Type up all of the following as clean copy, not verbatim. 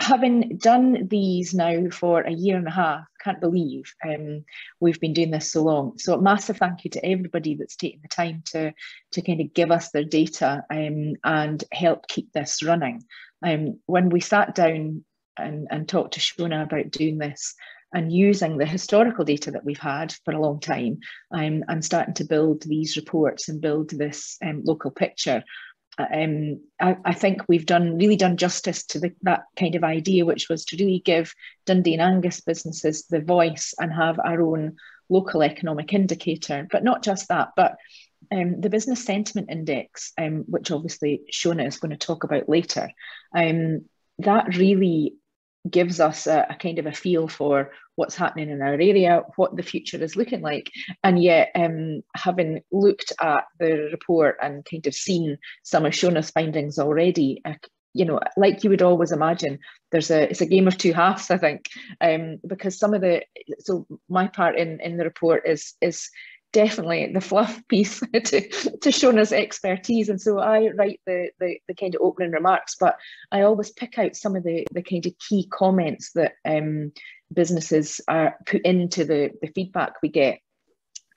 having done these now for a year and a half, can't believe we've been doing this so long. So a massive thank you to everybody that's taken the time to kind of give us their data and help keep this running. When we sat down and talked to Shona about doing this and using the historical data that we've had for a long time, and starting to build these reports and build this local picture, I think we've really done justice to that kind of idea, which was to really give Dundee and Angus businesses the voice and have our own local economic indicator. But not just that, but the Business Sentiment Index, which obviously Shona is going to talk about later, that really gives us a kind of a feel for what's happening in our area, what the future is looking like. And yet, having looked at the report and kind of seen some of Shona's findings already, you know, like you would always imagine, it's a game of two halves, I think, because so my part in the report is definitely the fluff piece to Shona's expertise, and so I write the kind of opening remarks, but I always pick out some of the kind of key comments that businesses are put into the feedback we get.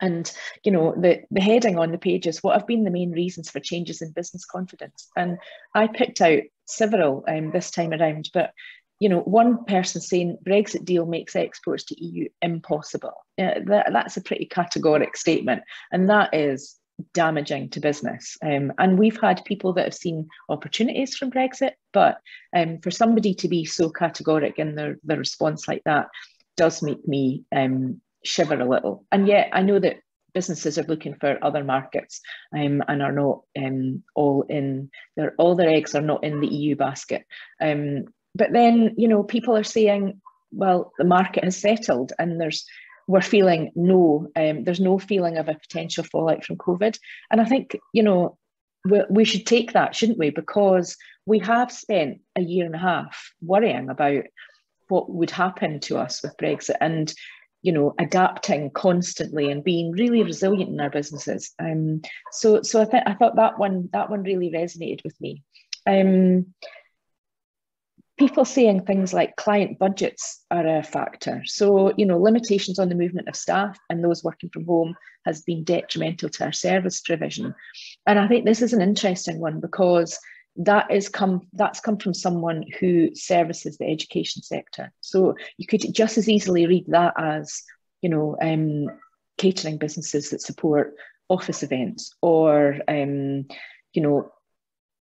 And you know, the heading on the page is what have been the main reasons for changes in business confidence, and I picked out several this time around, but you know, one person saying Brexit deal makes exports to EU impossible. That's a pretty categoric statement, and that is damaging to business. And we've had people that have seen opportunities from Brexit, but for somebody to be so categoric in their response like that does make me shiver a little. And yet I know that businesses are looking for other markets and are not all their eggs are not in the EU basket. But then, you know, people are saying, well, the market has settled and we're feeling there's no feeling of a potential fallout from COVID. And I think, you know, we should take that, shouldn't we? Because we have spent a year and a half worrying about what would happen to us with Brexit and, you know, adapting constantly and being really resilient in our businesses. So I thought that one really resonated with me. People saying things like client budgets are a factor. So, you know, limitations on the movement of staff and those working from home has been detrimental to our service provision. And I think this is an interesting one because that's come from someone who services the education sector. So you could just as easily read that as, you know, catering businesses that support office events, or, you know,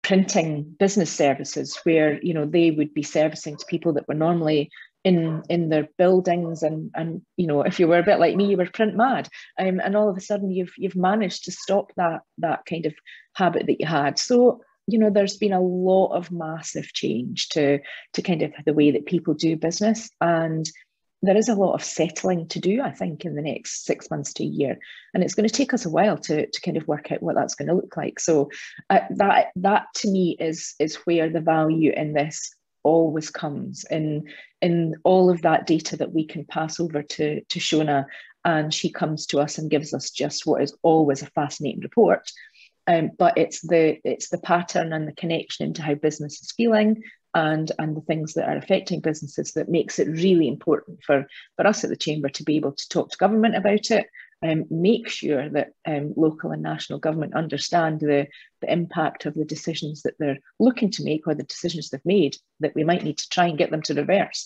printing business services where, you know, they would be servicing to people that were normally in their buildings, and you know, if you were a bit like me, you were print mad, and all of a sudden you've managed to stop that kind of habit that you had. So, you know, there's been a lot of massive change to kind of the way that people do business, and there is a lot of settling to do, I think, in the next 6 months to a year. And it's going to take us a while to kind of work out what that's going to look like. So that to me is where the value in this always comes, in all of that data that we can pass over to Shona, and she comes to us and gives us just what is always a fascinating report. But it's the pattern and the connection into how business is feeling and the things that are affecting businesses that makes it really important for us at the Chamber to be able to talk to government about it, make sure that local and national government understand the impact of the decisions that they're looking to make, or the decisions they've made that we might need to try and get them to reverse.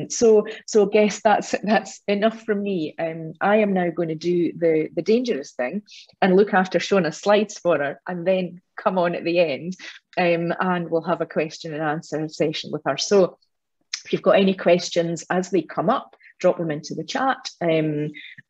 So I guess that's enough from me. I am now going to do the dangerous thing and look after Shona's slides for her, and then come on at the end, and we'll have a question and answer session with her. So if you've got any questions as they come up, drop them into the chat.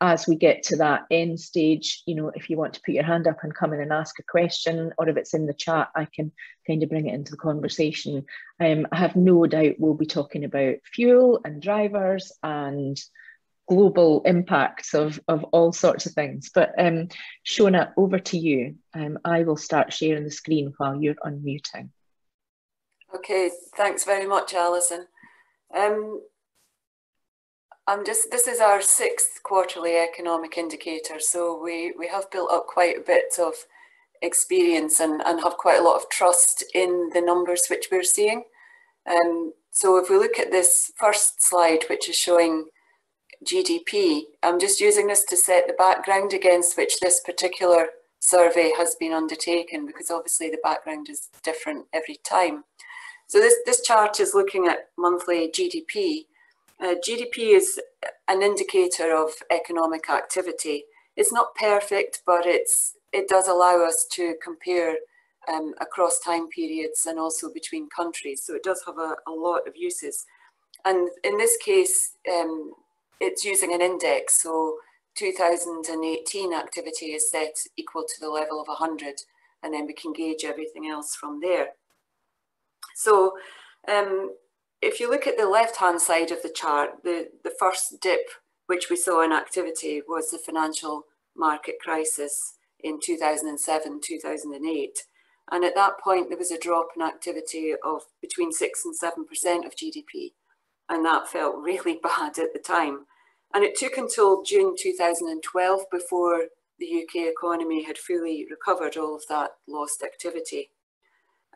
As we get to that end stage, you know, if you want to put your hand up and come in and ask a question, or if it's in the chat, I can kind of bring it into the conversation. I have no doubt we'll be talking about fuel and drivers and global impacts of all sorts of things. But Shona, over to you. I will start sharing the screen while you're unmuting. Okay, thanks very much, Alison. This is our 6th quarterly economic indicator, so we have built up quite a bit of experience and have quite a lot of trust in the numbers which we're seeing. So if we look at this first slide, which is showing GDP, I'm just using this to set the background against which this particular survey has been undertaken, because obviously the background is different every time. So this chart is looking at monthly GDP. GDP is an indicator of economic activity. It's not perfect, but it does allow us to compare across time periods and also between countries. So it does have a lot of uses. And in this case, it's using an index. So 2018 activity is set equal to the level of 100, and then we can gauge everything else from there. So if you look at the left-hand side of the chart, the first dip which we saw in activity was the financial market crisis in 2007, 2008. And at that point, there was a drop in activity of between 6 and 7% of GDP. And that felt really bad at the time. And it took until June 2012 before the UK economy had fully recovered all of that lost activity.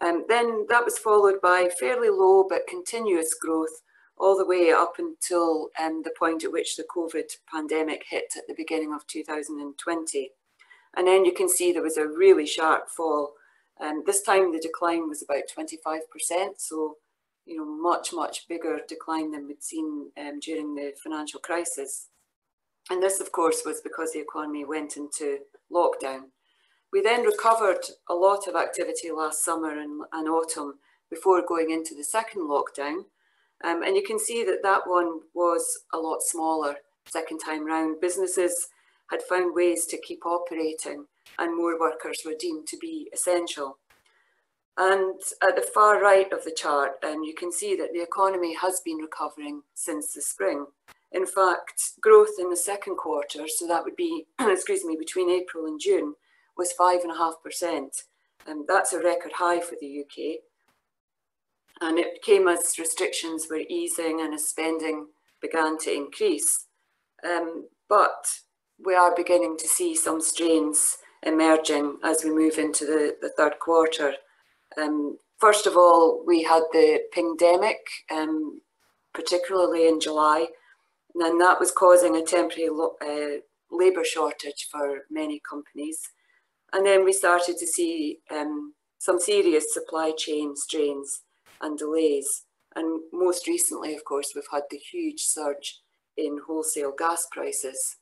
Then that was followed by fairly low but continuous growth all the way up until the point at which the COVID pandemic hit at the beginning of 2020. And then you can see there was a really sharp fall. This time the decline was about 25%, so much bigger decline than we'd seen during the financial crisis. And this, of course, was because the economy went into lockdown. We then recovered a lot of activity last summer and autumn before going into the second lockdown. And you can see that one was a lot smaller second time round. Businesses had found ways to keep operating, and more workers were deemed to be essential. And at the far right of the chart, you can see that the economy has been recovering since the spring. In fact, growth in the second quarter, so that would be, excuse me, between April and June, was 5.5%. And that's a record high for the UK. And it came as restrictions were easing and as spending began to increase. But we are beginning to see some strains emerging as we move into the third quarter. First of all, we had the pandemic, particularly in July, and that was causing a temporary labour shortage for many companies. And then we started to see some serious supply chain strains and delays. And most recently, of course, we've had the huge surge in wholesale gas prices.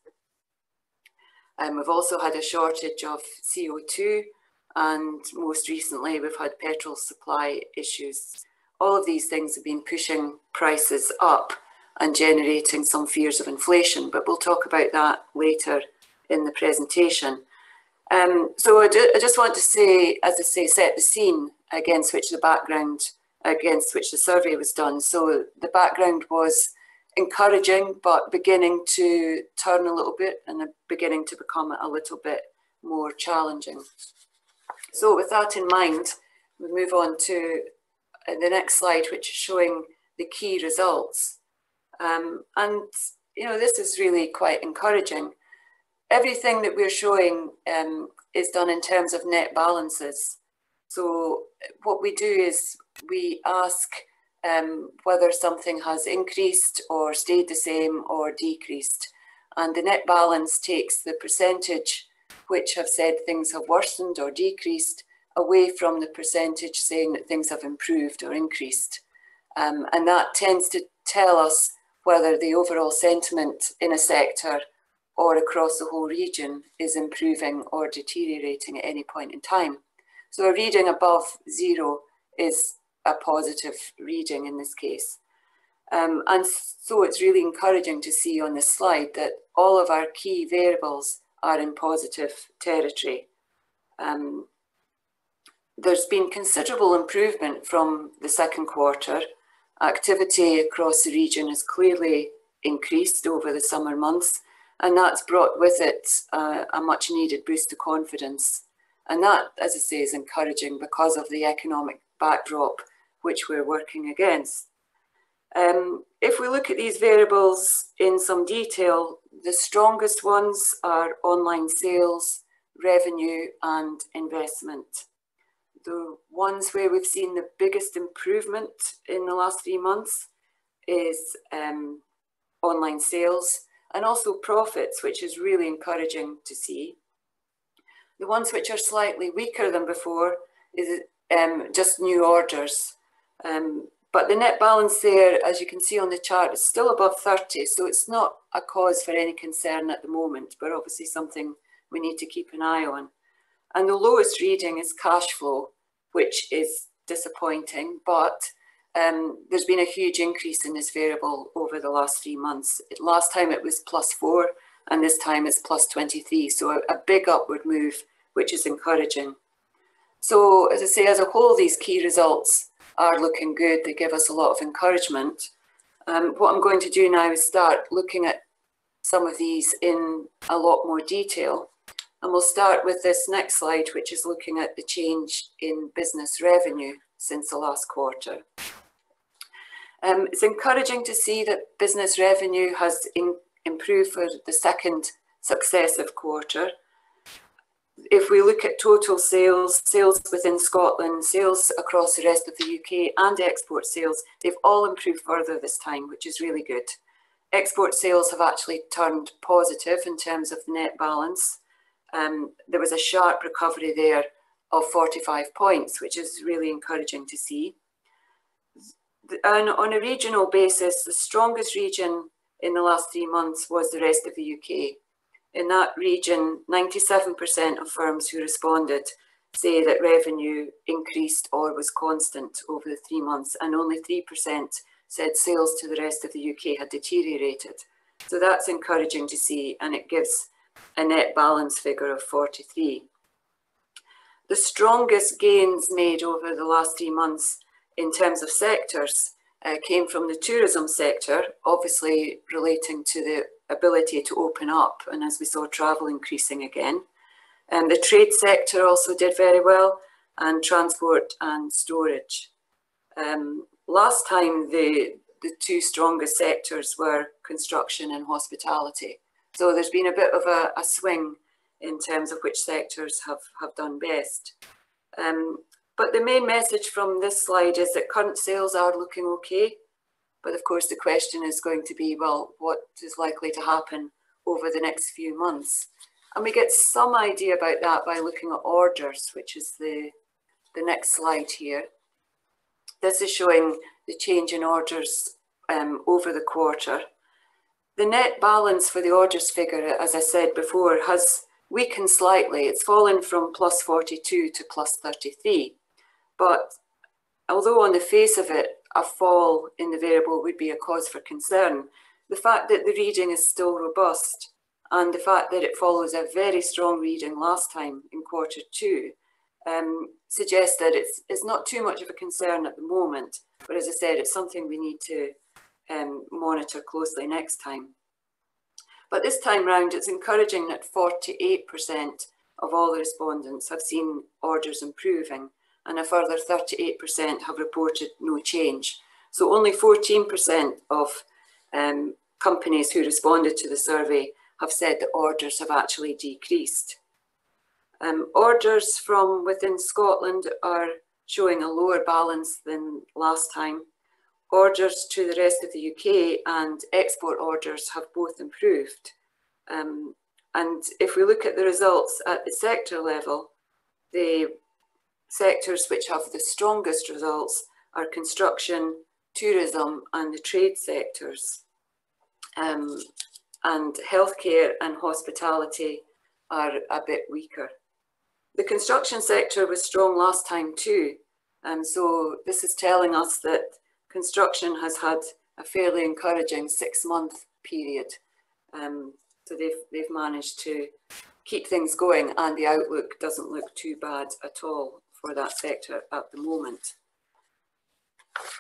We've also had a shortage of CO2, and most recently we've had petrol supply issues. All of these things have been pushing prices up and generating some fears of inflation, but we'll talk about that later in the presentation. So I just want to say, as I say, set the scene against which the background, against which the survey was done. So the background was encouraging, but beginning to turn a little bit and beginning to become a little bit more challenging. So with that in mind, we move on to the next slide, which is showing the key results. And this is really quite encouraging. Everything that we're showing is done in terms of net balances. So what we do is we ask whether something has increased or stayed the same or decreased. And the net balance takes the percentage which have said things have worsened or decreased away from the percentage saying that things have improved or increased. And that tends to tell us whether the overall sentiment in a sector or across the whole region is improving or deteriorating at any point in time. So a reading above 0 is a positive reading in this case. And so it's really encouraging to see on this slide that all of our key variables are in positive territory. There's been considerable improvement from the second quarter. Activity across the region has clearly increased over the summer months, and that's brought with it a much needed boost to confidence. And that, as I say, is encouraging because of the economic backdrop which we're working against. If we look at these variables in some detail, the strongest ones are online sales, revenue and investment. The ones where we've seen the biggest improvement in the last 3 months is online sales and also profits, which is really encouraging to see. The ones which are slightly weaker than before is just new orders. But the net balance there, as you can see on the chart, is still above 30, so it's not a cause for any concern at the moment, but obviously something we need to keep an eye on. And the lowest reading is cash flow, which is disappointing, but there's been a huge increase in this variable over the last 3 months. Last time it was +4, and this time it's +23, so a big upward move, which is encouraging. So as I say, as a whole, these key results are looking good. They give us a lot of encouragement. What I'm going to do now is start looking at some of these in a lot more detail. And we'll start with this next slide, which is looking at the change in business revenue since the last quarter. It's encouraging to see that business revenue has improved for the second successive quarter. If we look at total sales, sales within Scotland, sales across the rest of the UK and export sales, they've all improved further this time, which is really good. Export sales have actually turned positive in terms of the net balance. There was a sharp recovery there of 45 points, which is really encouraging to see. And on a regional basis, the strongest region in the last 3 months was the rest of the UK. In that region, 97% of firms who responded say that revenue increased or was constant over the 3 months, and only 3% said sales to the rest of the UK had deteriorated. So that's encouraging to see, and it gives a net balance figure of 43. The strongest gains made over the last 3 months in terms of sectors came from the tourism sector, obviously relating to the ability to open up, and as we saw travel increasing again. And the trade sector also did very well, and transport and storage. Last time the two strongest sectors were construction and hospitality. So there's been a bit of a swing in terms of which sectors have done best. But the main message from this slide is that current sales are looking okay. But of course, the question is going to be, well, what is likely to happen over the next few months? And we get some idea about that by looking at orders, which is the next slide here. This is showing the change in orders over the quarter. The net balance for the orders figure, as I said before, has weakened slightly. It's fallen from +42 to +33. But although on the face of it, a fall in the variable would be a cause for concern, the fact that the reading is still robust and the fact that it follows a very strong reading last time in Q2 suggests that it's not too much of a concern at the moment. But as I said, it's something we need to monitor closely next time. But this time round, it's encouraging that 48% of all the respondents have seen orders improving, and a further 38% have reported no change. So only 14% of companies who responded to the survey have said that orders have actually decreased. Orders from within Scotland are showing a lower balance than last time. Orders to the rest of the UK and export orders have both improved. And if we look at the results at the sector level, the sectors which have the strongest results are construction, tourism and the trade sectors. And healthcare and hospitality are a bit weaker. The construction sector was strong last time too. So this is telling us that construction has had a fairly encouraging 6-month period. So they've managed to keep things going, and the outlook doesn't look too bad at all for that sector at the moment.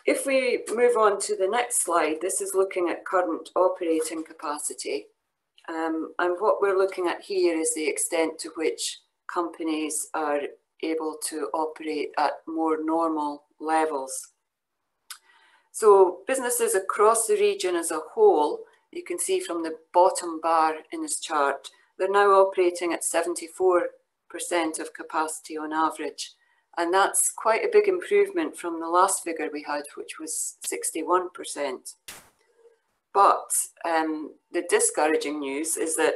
If we move on to the next slide, this is looking at current operating capacity. And what we're looking at here is the extent to which companies are able to operate at more normal levels. So businesses across the region as a whole, you can see from the bottom bar in this chart, they're now operating at 74% of capacity on average. And that's quite a big improvement from the last figure we had, which was 61%. But the discouraging news is that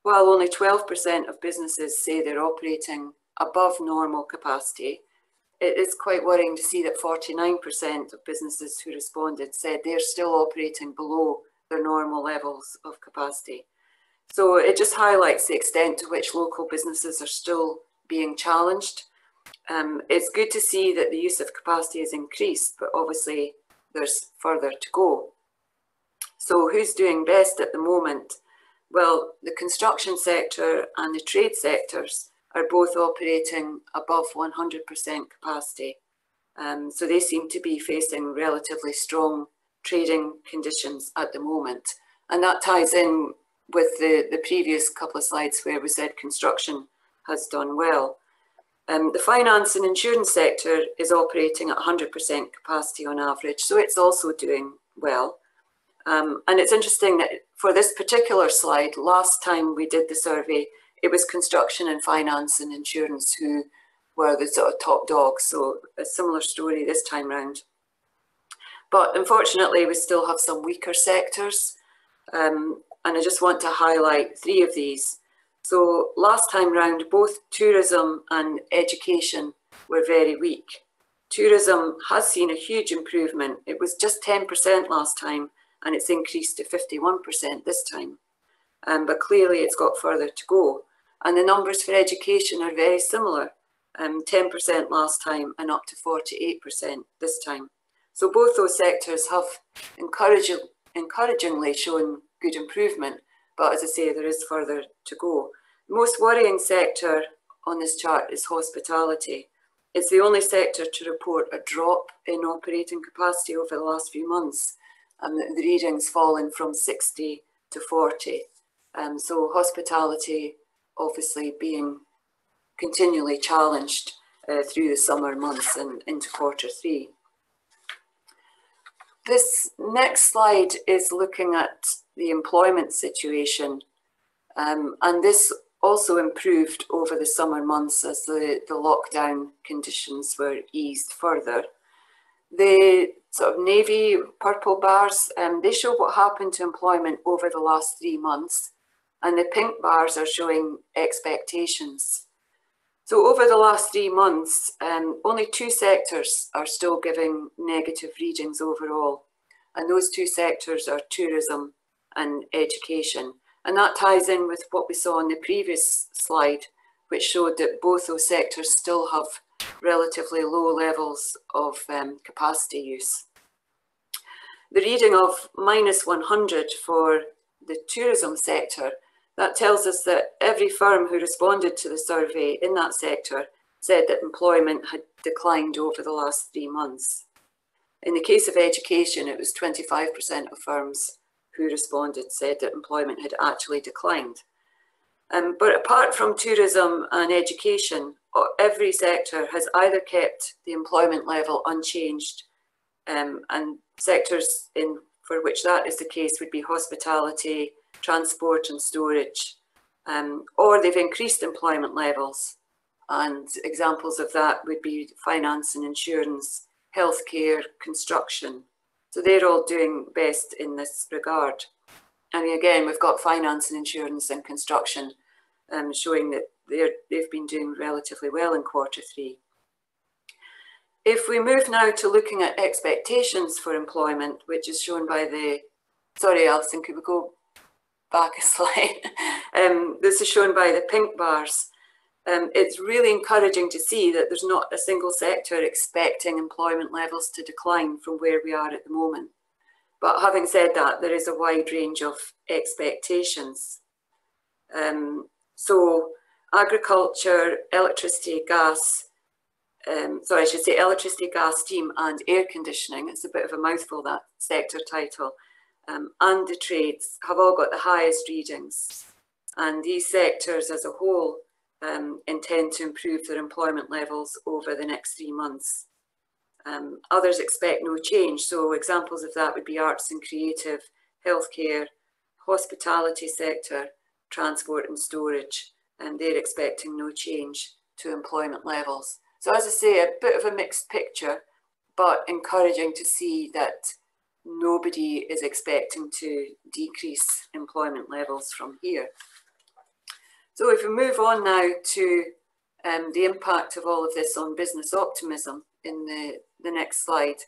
while only 12% of businesses say they're operating above normal capacity, it is quite worrying to see that 49% of businesses who responded said they're still operating below their normal levels of capacity. So it just highlights the extent to which local businesses are still being challenged. It's good to see that the use of capacity has increased, but obviously there's further to go. So who's doing best at the moment? Well, the construction sector and the trade sectors are both operating above 100% capacity. So they seem to be facing relatively strong trading conditions at the moment. And that ties in with the previous couple of slides where we said construction has done well. The finance and insurance sector is operating at 100% capacity on average, so it's also doing well. And it's interesting that for this particular slide, last time we did the survey, it was construction and finance and insurance who were the sort of top dogs. So a similar story this time round. But unfortunately, we still have some weaker sectors. And I just want to highlight 3 of these. So last time round, both tourism and education were very weak. Tourism has seen a huge improvement. It was just 10% last time, and it's increased to 51% this time. But clearly it's got further to go. And the numbers for education are very similar, 10% last time and up to 48% this time. So both those sectors have encouragingly shown good improvement, but as I say, there is further to go. The most worrying sector on this chart is hospitality. It's the only sector to report a drop in operating capacity over the last few months, and the reading's fallen from 60 to 40. So hospitality obviously being continually challenged through the summer months and into Q3. This next slide is looking at the employment situation, and this also improved over the summer months as the lockdown conditions were eased further. The sort of navy purple bars, they show what happened to employment over the last 3 months, and the pink bars are showing expectations. So over the last 3 months, only 2 sectors are still giving negative readings overall. And those 2 sectors are tourism and education. And that ties in with what we saw on the previous slide, which showed that both those sectors still have relatively low levels of capacity use. The reading of -100 for the tourism sector, that tells us that every firm who responded to the survey in that sector said that employment had declined over the last 3 months. In the case of education, it was 25% of firms who responded said that employment had actually declined. But apart from tourism and education, every sector has either kept the employment level unchanged, and sectors for which that is the case would be hospitality, transport and storage, or they've increased employment levels. And examples of that would be finance and insurance, healthcare, construction. So they're all doing best in this regard. And again, we've got finance and insurance and construction showing that they've been doing relatively well in Q3. If we move now to looking at expectations for employment, which is shown by the, sorry Alison, could we go back a slide? This is shown by the pink bars. It's really encouraging to see that there's not a single sector expecting employment levels to decline from where we are at the moment. But having said that, there is a wide range of expectations. So agriculture, electricity, gas, electricity, gas, steam and air conditioning, it's a bit of a mouthful, that sector title, and the trades have all got the highest readings. And these sectors as a whole intend to improve their employment levels over the next 3 months. Others expect no change, so examples of that would be arts and creative, healthcare, hospitality sector, transport and storage, and they're expecting no change to employment levels. So as I say, a bit of a mixed picture, but encouraging to see that nobody is expecting to decrease employment levels from here. So if we move on now to the impact of all of this on business optimism in the next slide.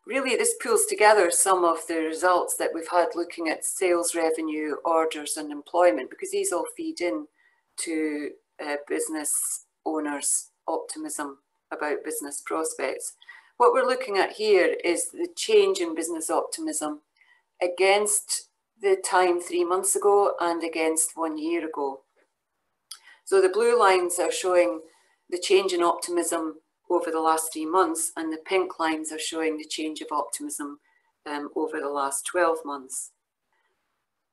Really, this pulls together some of the results that we've had looking at sales revenue, orders and employment, because these all feed in to business owners' optimism about business prospects. What we're looking at here is the change in business optimism against the time 3 months ago and against 1 year ago. So the blue lines are showing the change in optimism over the last 3 months, and the pink lines are showing the change of optimism over the last 12 months.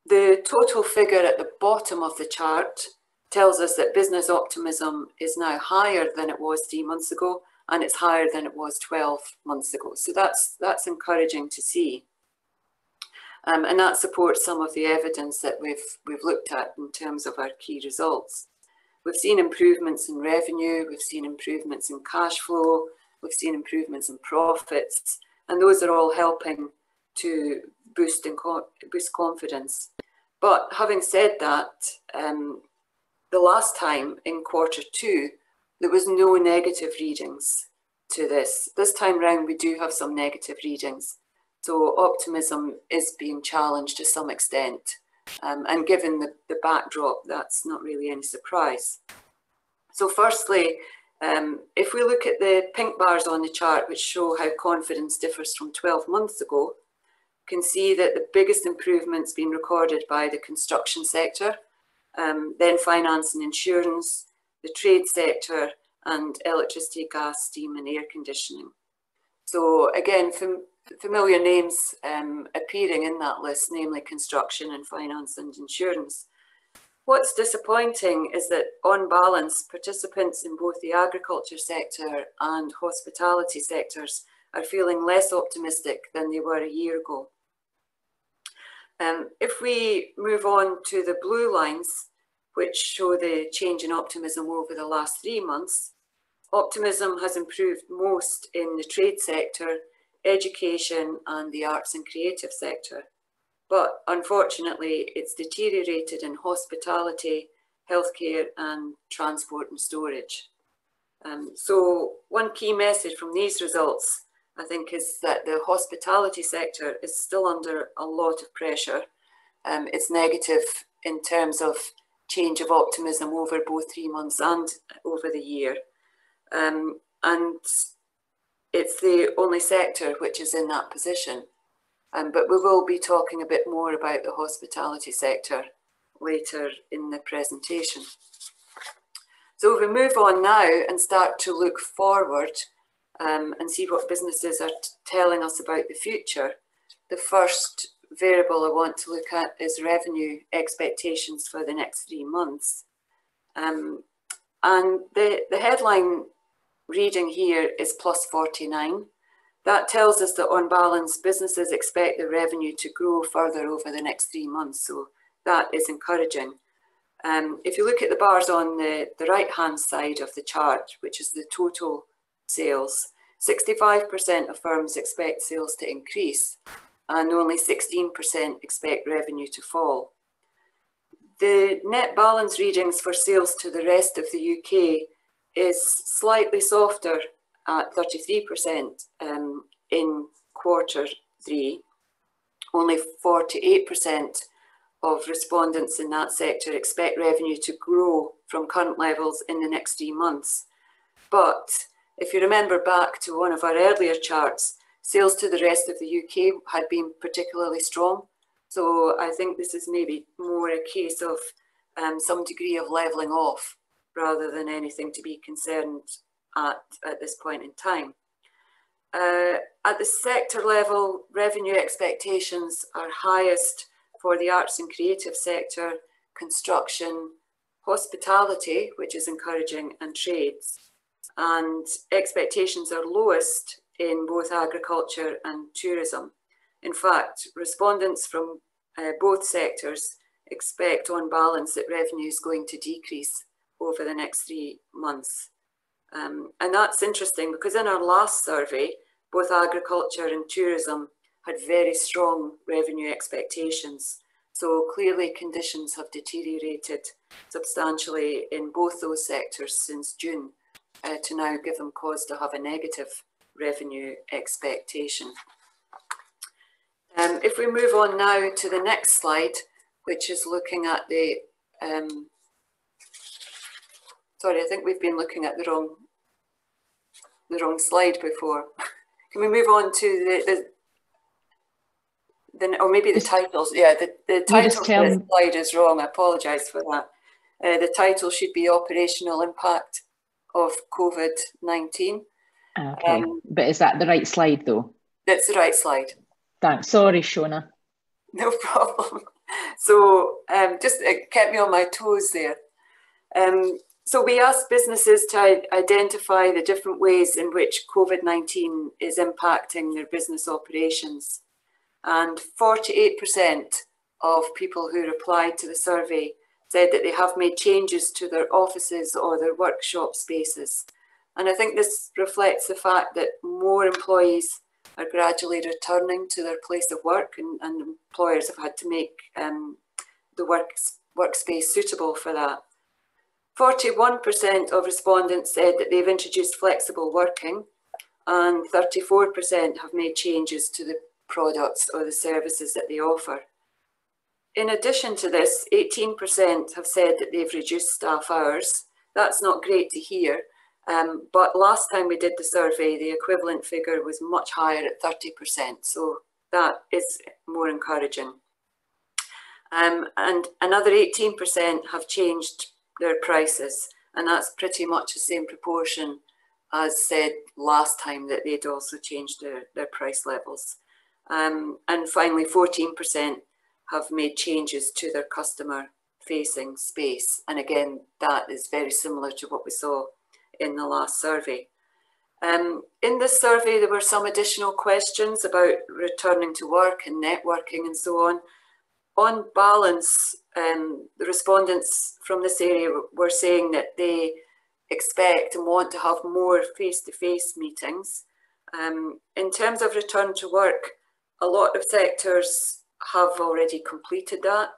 The total figure at the bottom of the chart tells us that business optimism is now higher than it was 3 months ago, and it's higher than it was 12 months ago. So that's encouraging to see. And that supports some of the evidence that we've looked at in terms of our key results. We've seen improvements in revenue, we've seen improvements in cash flow, we've seen improvements in profits, and those are all helping to boost confidence. But having said that, the last time in Q2, there was no negative readings to this. This time round, we do have some negative readings. So optimism is being challenged to some extent. And given the backdrop, that's not really any surprise. So firstly, if we look at the pink bars on the chart, which show how confidence differs from 12 months ago, you can see that the biggest improvements been recorded by the construction sector, then finance and insurance, the trade sector, and electricity, gas, steam, and air conditioning. So again, familiar names appearing in that list, namely construction and finance and insurance. What's disappointing is that on balance, participants in both the agriculture sector and hospitality sectors are feeling less optimistic than they were a year ago. If we move on to the blue lines, which show the change in optimism over the last 3 months, optimism has improved most in the trade sector, education and the arts and creative sector. But unfortunately, it's deteriorated in hospitality, healthcare and transport and storage. So one key message from these results, I think, is that the hospitality sector is still under a lot of pressure. It's negative in terms of change of optimism over both 3 months and over the year. And it's the only sector which is in that position. But we will be talking a bit more about the hospitality sector later in the presentation. So if we move on now and start to look forward and see what businesses are telling us about the future, the first variable I want to look at is revenue expectations for the next 3 months. And the headline reading here is +49. That tells us that on balance, businesses expect the revenue to grow further over the next 3 months. So that is encouraging. If you look at the bars on the right-hand side of the chart, which is the total sales, 65% of firms expect sales to increase and only 16% expect revenue to fall. The net balance readings for sales to the rest of the UK is slightly softer at 33% in Q3. Only 48% of respondents in that sector expect revenue to grow from current levels in the next 3 months. But if you remember back to one of our earlier charts, sales to the rest of the UK had been particularly strong. So I think this is maybe more a case of some degree of levelling off rather than anything to be concerned at this point in time. At the sector level, revenue expectations are highest for the arts and creative sector, construction, hospitality, which is encouraging, and trades. And expectations are lowest in both agriculture and tourism. In fact, respondents from both sectors expect on balance that revenue is going to decrease over the next 3 months. And that's interesting because in our last survey, both agriculture and tourism had very strong revenue expectations. So clearly conditions have deteriorated substantially in both those sectors since June to now give them cause to have a negative revenue expectation. If we move on now to the next slide, which is looking at the, sorry, I think we've been looking at the wrong slide before. Can we move on to or maybe the titles? Yeah, the title of the slide is wrong. I apologise for that. The title should be Operational Impact of COVID-19. Okay, but is that the right slide though? That's the right slide. Thanks. Sorry, Shona. No problem. So just it kept me on my toes there. So we asked businesses to identify the different ways in which COVID-19 is impacting their business operations. And 48% of people who replied to the survey said that they have made changes to their offices or their workshop spaces. And I think this reflects the fact that more employees are gradually returning to their place of work, and employers have had to make the workspace suitable for that. 41% of respondents said that they've introduced flexible working, and 34% have made changes to the products or the services that they offer. In addition to this, 18% have said that they've reduced staff hours. That's not great to hear, but last time we did the survey, the equivalent figure was much higher at 30%, so that is more encouraging. And another 18% have changed their prices, and that's pretty much the same proportion as said last time that they'd also changed their price levels. And finally, 14% have made changes to their customer-facing space. And again, that is very similar to what we saw in the last survey. In this survey, there were some additional questions about returning to work and networking and so on. On balance, the respondents from this area were saying that they expect and want to have more face-to-face meetings. In terms of return to work, a lot of sectors have already completed that.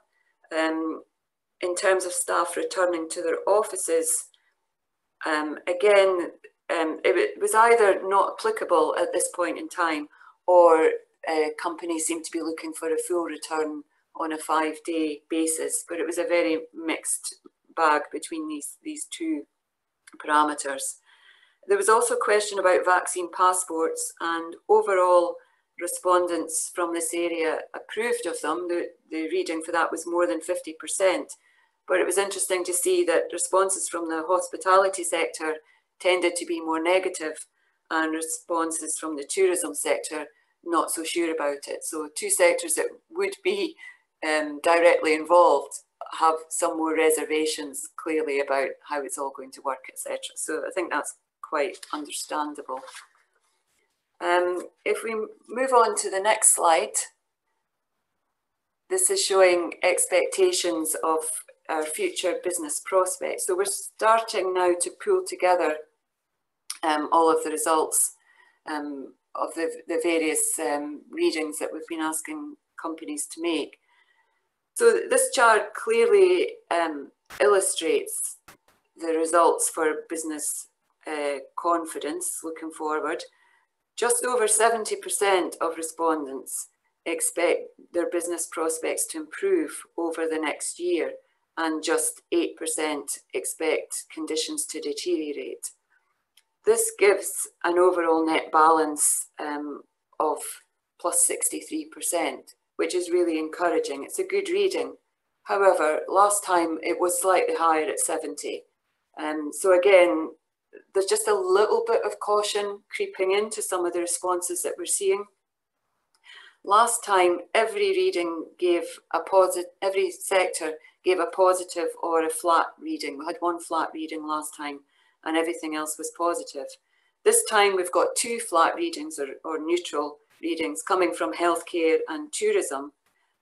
In terms of staff returning to their offices, again, it was either not applicable at this point in time, or companies seem to be looking for a full return on a 5-day basis, but it was a very mixed bag between these two parameters. There was also a question about vaccine passports, and overall respondents from this area approved of them. The reading for that was more than 50%, but it was interesting to see that responses from the hospitality sector tended to be more negative, and responses from the tourism sector not so sure about it. So two sectors that would be directly involved have some more reservations clearly about how it's all going to work, etc. So I think that's quite understandable. If we move on to the next slide, this is showing expectations of our future business prospects. So we're starting now to pull together all of the results of the various readings that we've been asking companies to make. So this chart clearly illustrates the results for business confidence looking forward. Just over 70% of respondents expect their business prospects to improve over the next year, and just 8% expect conditions to deteriorate. This gives an overall net balance of plus 63%, which is really encouraging. It's a good reading. However, last time it was slightly higher at 70. So again, there's just a little bit of caution creeping into some of the responses that we're seeing. Last time, every reading gave a positive, every sector gave a positive or a flat reading. We had one flat reading last time, and everything else was positive. This time we've got two flat readings or neutral readings coming from healthcare and tourism,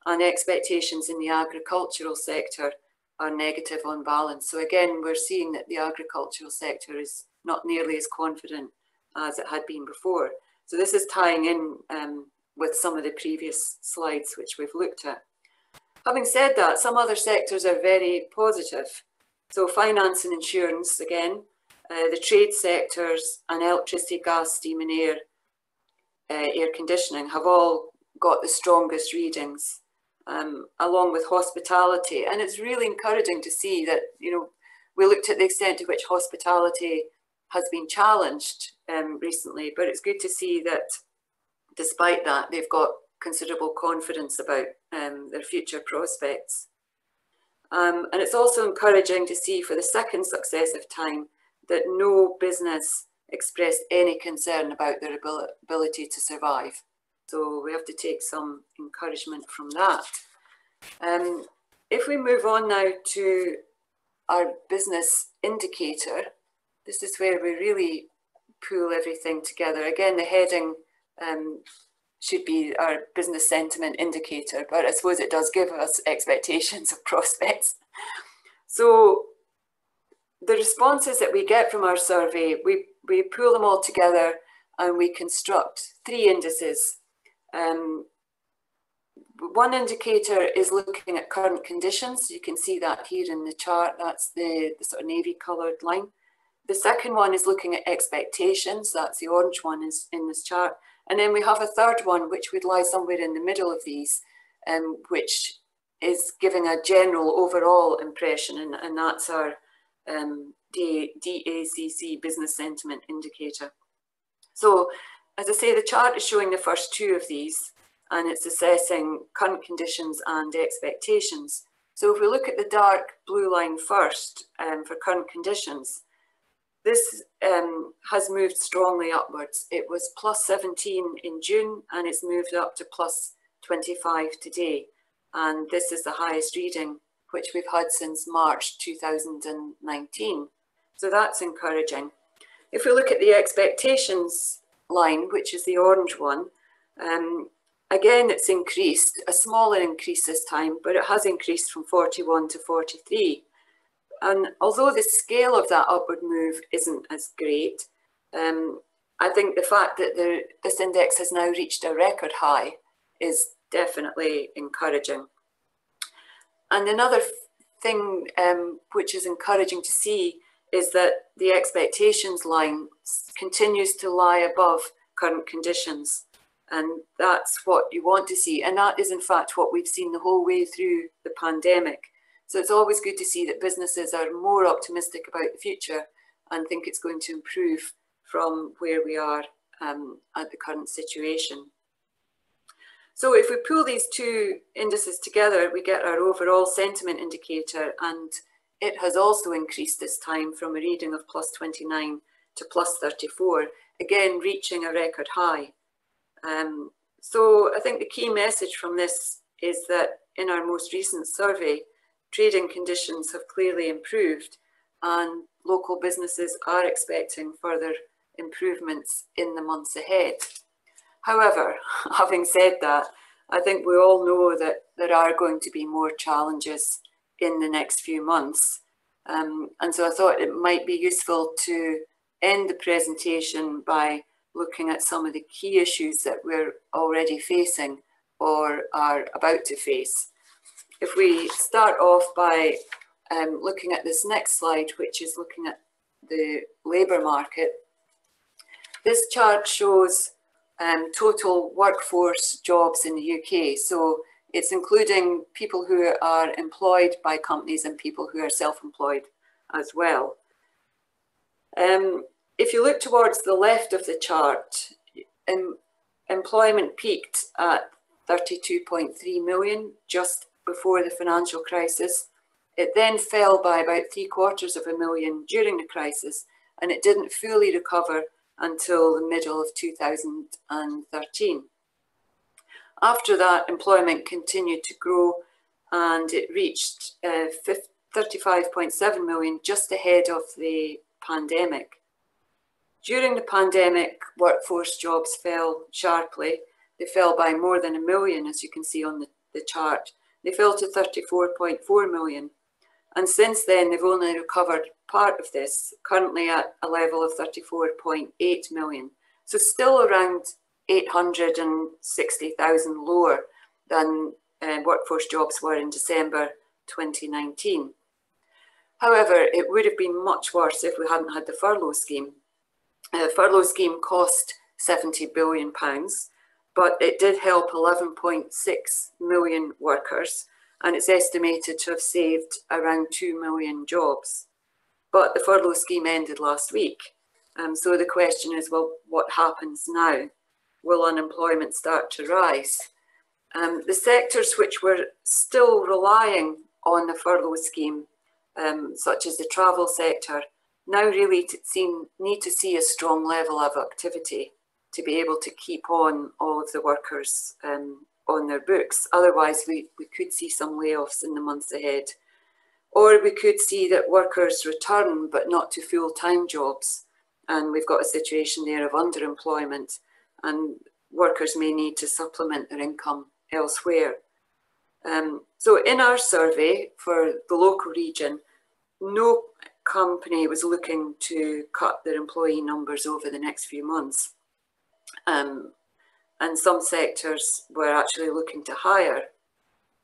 and expectations in the agricultural sector are negative on balance. So again, we're seeing that the agricultural sector is not nearly as confident as it had been before. So this is tying in with some of the previous slides which we've looked at. Having said that, some other sectors are very positive. So finance and insurance, again, the trade sectors, and electricity, gas, steam and air conditioning have all got the strongest readings, along with hospitality. And it's really encouraging to see that, you know, we looked at the extent to which hospitality has been challenged recently, but it's good to see that despite that, they've got considerable confidence about their future prospects. And it's also encouraging to see for the second successive time that no business expressed any concern about their ability to survive. So we have to take some encouragement from that. If we move on now to our business indicator, this is where we really pull everything together. Again, the heading should be our business sentiment indicator, but I suppose it does give us expectations of prospects. So the responses that we get from our survey, we pull them all together and we construct 3 indices. One indicator is looking at current conditions. You can see that here in the chart. That's the sort of navy coloured line. The second one is looking at expectations. That's the orange one in this chart. And then we have a third one, which would lie somewhere in the middle of these, which is giving a general overall impression, and that's our DACC business sentiment indicator. So, as I say, the chart is showing the first 2 of these, and it's assessing current conditions and expectations. So if we look at the dark blue line first for current conditions, this has moved strongly upwards. It was plus 17 in June and it's moved up to plus 25 today. And this is the highest reading which we've had since March 2019. So that's encouraging. If we look at the expectations line, which is the orange one, again, it's increased, a smaller increase this time, but it has increased from 41 to 43. And although the scale of that upward move isn't as great, I think the fact that this index has now reached a record high is definitely encouraging. And another thing which is encouraging to see is that the expectations line continues to lie above current conditions. And that's what you want to see. And that is in fact what we've seen the whole way through the pandemic. So it's always good to see that businesses are more optimistic about the future and think it's going to improve from where we are at the current situation. So if we pull these 2 indices together, we get our overall sentiment indicator, and it has also increased this time from a reading of plus 29 to plus 34, again reaching a record high. So I think the key message from this is that in our most recent survey, trading conditions have clearly improved and local businesses are expecting further improvements in the months ahead. However, having said that, I think we all know that there are going to be more challenges in the next few months. And so I thought it might be useful to end the presentation by looking at some of the key issues that we're already facing or are about to face. If we start off by looking at this next slide, which is looking at the labour market, this chart shows total workforce jobs in the UK. So it's including people who are employed by companies and people who are self-employed as well. If you look towards the left of the chart, employment peaked at 32.3 million just before the financial crisis. It then fell by about 750,000 during the crisis, and it didn't fully recover until the middle of 2013. After that, employment continued to grow and it reached 35.7 million just ahead of the pandemic. During the pandemic, workforce jobs fell sharply. They fell by more than 1 million, as you can see on the chart. They fell to 34.4 million. And since then, they've only recovered part of this, currently at a level of 34.8 million. So still around 860,000 lower than workforce jobs were in December 2019. However, it would have been much worse if we hadn't had the furlough scheme. The furlough scheme cost £70 billion, but it did help 11.6 million workers, and it's estimated to have saved around 2 million jobs. But the furlough scheme ended last week. So the question is, well, what happens now? Will unemployment start to rise? The sectors which were still relying on the furlough scheme, such as the travel sector, now really need to see a strong level of activity to be able to keep on all of the workers on their books. Otherwise, we could see some layoffs in the months ahead. Or we could see that workers return, but not to full-time jobs. And we've got a situation there of underemployment, and workers may need to supplement their income elsewhere. So in our survey for the local region, no company was looking to cut their employee numbers over the next few months. And some sectors were actually looking to hire.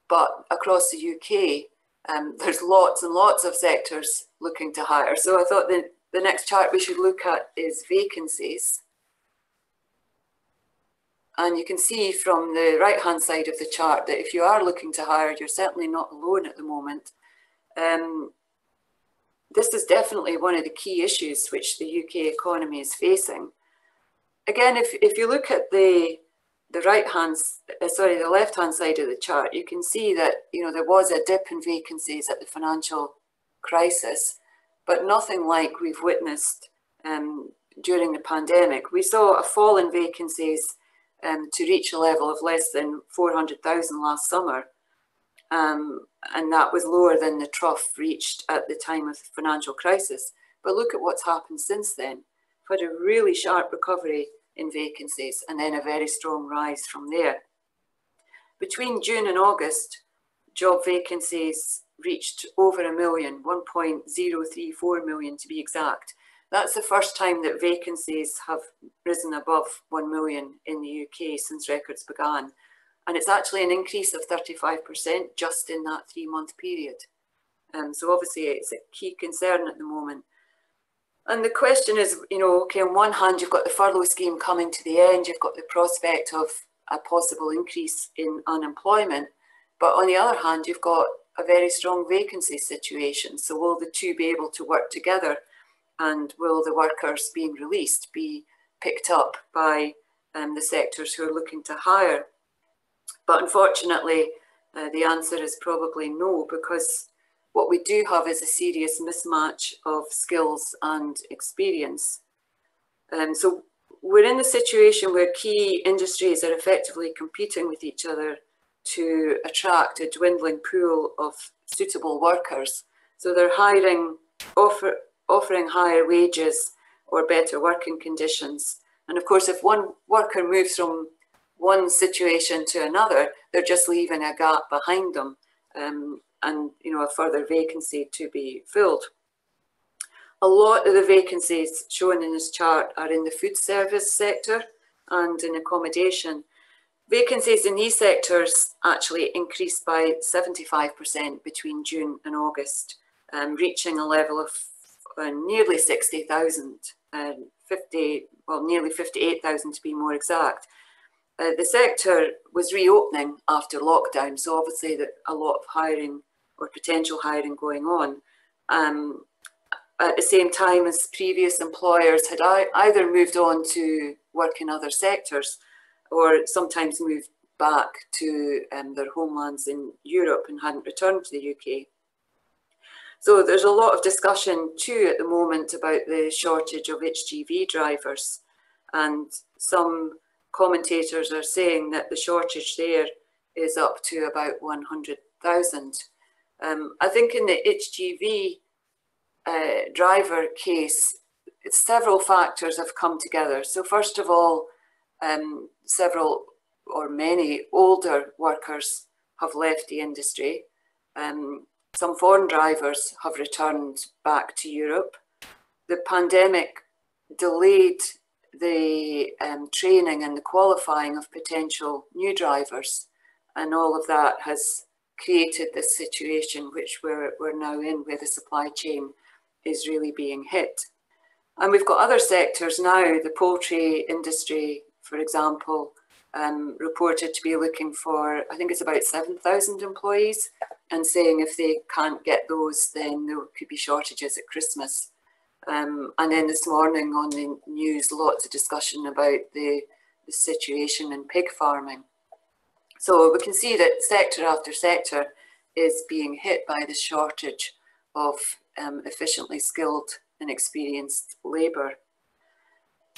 But across the UK, there's lots and lots of sectors looking to hire. So I thought the next chart we should look at is vacancies. And you can see from the right-hand side of the chart that if you are looking to hire, you're certainly not alone at the moment. This is definitely one of the key issues which the UK economy is facing. Again, if you look at the left-hand side of the chart, you can see that there was a dip in vacancies at the financial crisis, but nothing like we've witnessed during the pandemic. We saw a fall in vacancies to reach a level of less than 400,000 last summer. And that was lower than the trough reached at the time of the financial crisis. But look at what's happened since then. We've had a really sharp recovery in vacancies and then a very strong rise from there. Between June and August, job vacancies reached over 1 million, 1.034 million to be exact. That's the first time that vacancies have risen above 1 million in the UK since records began. And it's actually an increase of 35% just in that 3-month period. So obviously it's a key concern at the moment. And the question is, okay, on one hand, you've got the furlough scheme coming to the end, you've got the prospect of a possible increase in unemployment, but on the other hand, you've got a very strong vacancy situation. So will the two be able to work together, and will the workers being released be picked up by the sectors who are looking to hire? But unfortunately, the answer is probably no, because what we do have is a serious mismatch of skills and experience. So we're in a situation where key industries are effectively competing with each other to attract a dwindling pool of suitable workers. So they're offering higher wages or better working conditions. And of course, if one worker moves from one situation to another, they're just leaving a gap behind them. And a further vacancy to be filled. A lot of the vacancies shown in this chart are in the food service sector and in accommodation. Vacancies in these sectors actually increased by 75% between June and August, reaching a level of nearly 60,000, nearly 58,000 to be more exact. The sector was reopening after lockdown, so obviously a lot of hiring or potential hiring going on. At the same time as previous employers had either moved on to work in other sectors or sometimes moved back to their homelands in Europe and hadn't returned to the UK. So there's a lot of discussion too at the moment about the shortage of Hgv drivers, and some commentators are saying that the shortage there is up to about 100,000. I think in the Hgv driver case, several factors have come together. So first of all, several or many older workers have left the industry. some foreign drivers have returned back to Europe. The pandemic delayed the training and the qualifying of potential new drivers, and all of that has created this situation which we're now in, where the supply chain is really being hit. And we've got other sectors now, the poultry industry, for example, reported to be looking for, I think it's about 7,000 employees, and saying if they can't get those, then there could be shortages at Christmas. And then this morning on the news, lots of discussion about the situation in pig farming. So we can see that sector after sector is being hit by the shortage of efficiently skilled and experienced labour.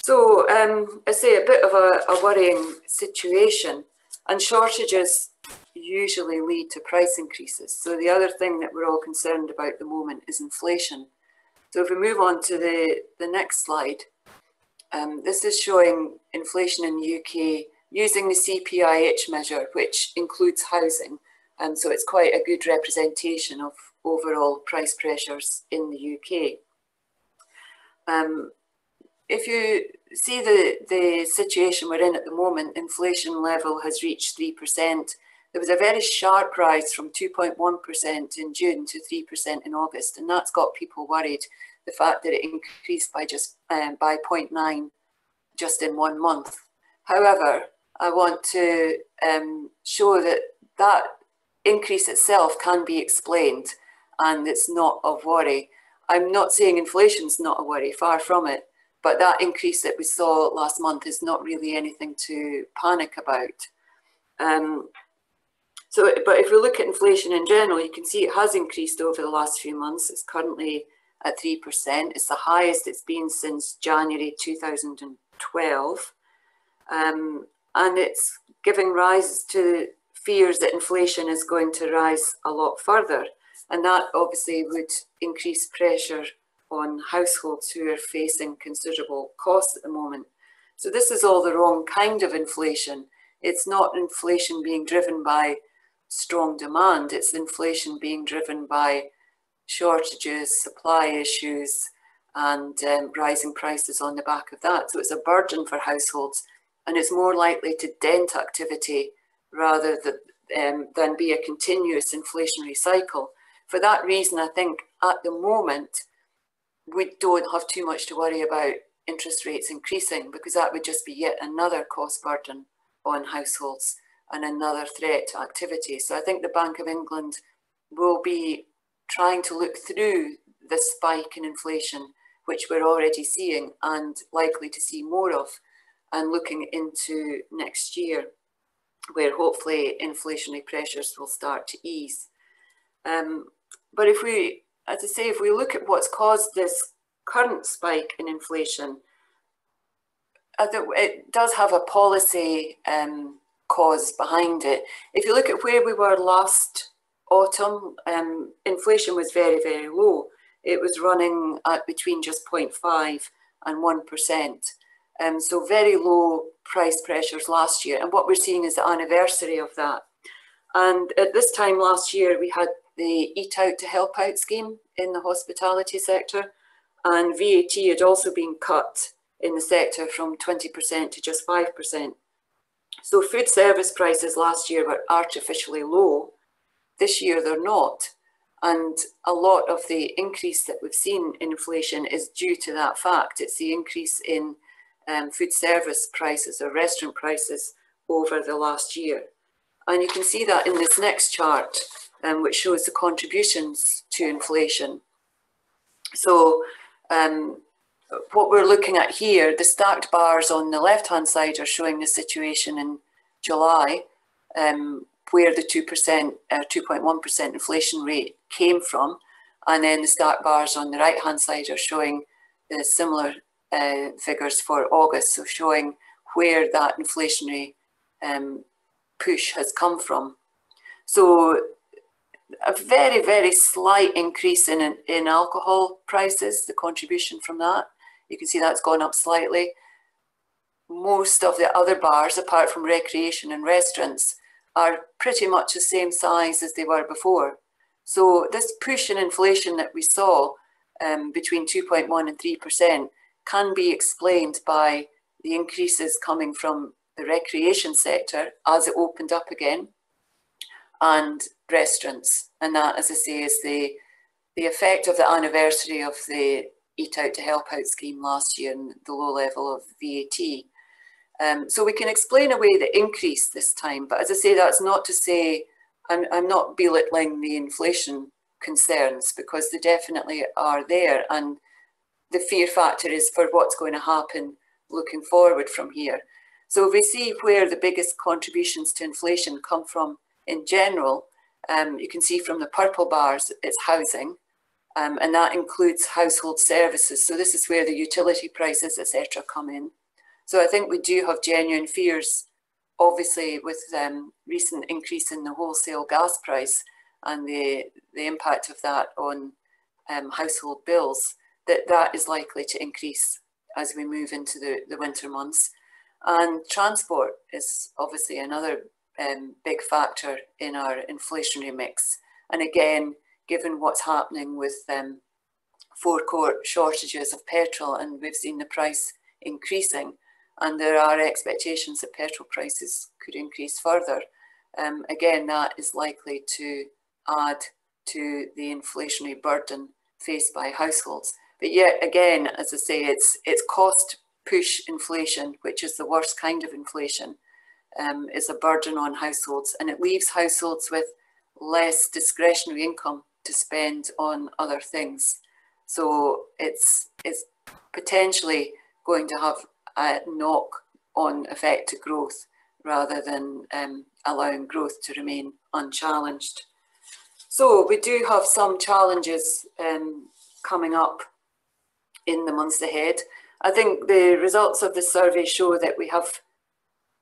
So I say a bit of a worrying situation, and shortages usually lead to price increases. So the other thing that we're all concerned about at the moment is inflation. So if we move on to the next slide, this is showing inflation in the UK using the CPIH measure, which includes housing. So it's quite a good representation of overall price pressures in the UK. If you see the situation we're in at the moment, inflation level has reached 3%. There was a very sharp rise from 2.1% in June to 3% in August, and that's got people worried. The fact that it increased by just by 0.9 just in 1 month. However, I want to show that that increase itself can be explained, and it's not of worry. I'm not saying inflation's not a worry, far from it, but that increase that we saw last month is not really anything to panic about. But if we look at inflation in general, you can see it has increased over the last few months. It's currently at 3%. It's the highest it's been since January 2012. And it's giving rise to fears that inflation is going to rise a lot further. And that obviously would increase pressure on households who are facing considerable costs at the moment. So this is all the wrong kind of inflation. It's not inflation being driven by strong demand. It's inflation being driven by shortages, supply issues, and rising prices on the back of that. So it's a burden for households, and it's more likely to dent activity rather than be a continuous inflationary cycle. For that reason, I think at the moment, we don't have too much to worry about interest rates increasing, because that would just be yet another cost burden on households and another threat to activity. So I think the Bank of England will be trying to look through the spike in inflation, which we're already seeing and likely to see more of, and looking into next year, where hopefully inflationary pressures will start to ease. But if we, as I say, if we look at what's caused this current spike in inflation, it does have a policy cause behind it. If you look at where we were last autumn, inflation was very, very low. It was running at between just 0.5 and 1%. So very low price pressures last year. And what we're seeing is the anniversary of that. And at this time last year, we had the Eat Out to Help Out scheme in the hospitality sector, and VAT had also been cut in the sector from 20% to just 5%. So food service prices last year were artificially low. This year they're not. And a lot of the increase that we've seen in inflation is due to that fact. It's the increase in food service prices or restaurant prices over the last year. And you can see that in this next chart, which shows the contributions to inflation. So what we're looking at here, the stacked bars on the left-hand side are showing the situation in July, where the 2.1% inflation rate came from. And then the stacked bars on the right-hand side are showing the similar figures for August, so showing where that inflationary push has come from. So a very, very slight increase in alcohol prices, the contribution from that. You can see that's gone up slightly. Most of the other bars, apart from recreation and restaurants, are pretty much the same size as they were before. So this push in inflation that we saw between 2.1 and 3% can be explained by the increases coming from the recreation sector as it opened up again, and restaurants. And that, as I say, is the effect of the anniversary of the Eat Out to Help Out scheme last year and the low level of VAT. So we can explain away the increase this time, but as I say, that's not to say I'm not belittling the inflation concerns, because they definitely are there, and the fear factor is for what's going to happen looking forward from here. So if we see where the biggest contributions to inflation come from in general, you can see from the purple bars, it's housing, and that includes household services. So this is where the utility prices, etc., come in. So I think we do have genuine fears, obviously, with recent increase in the wholesale gas price and the impact of that on household bills, that is likely to increase as we move into the winter months. And transport is obviously another big factor in our inflationary mix. And again, given what's happening with forecourt shortages of petrol, and we've seen the price increasing, and there are expectations that petrol prices could increase further, again, that is likely to add to the inflationary burden faced by households. But yet again, as I say, it's cost push inflation, which is the worst kind of inflation, is a burden on households, and it leaves households with less discretionary income to spend on other things. So it's potentially going to have a knock-on effect to growth rather than allowing growth to remain unchallenged. So we do have some challenges coming up in the months ahead. I think the results of the survey show that we have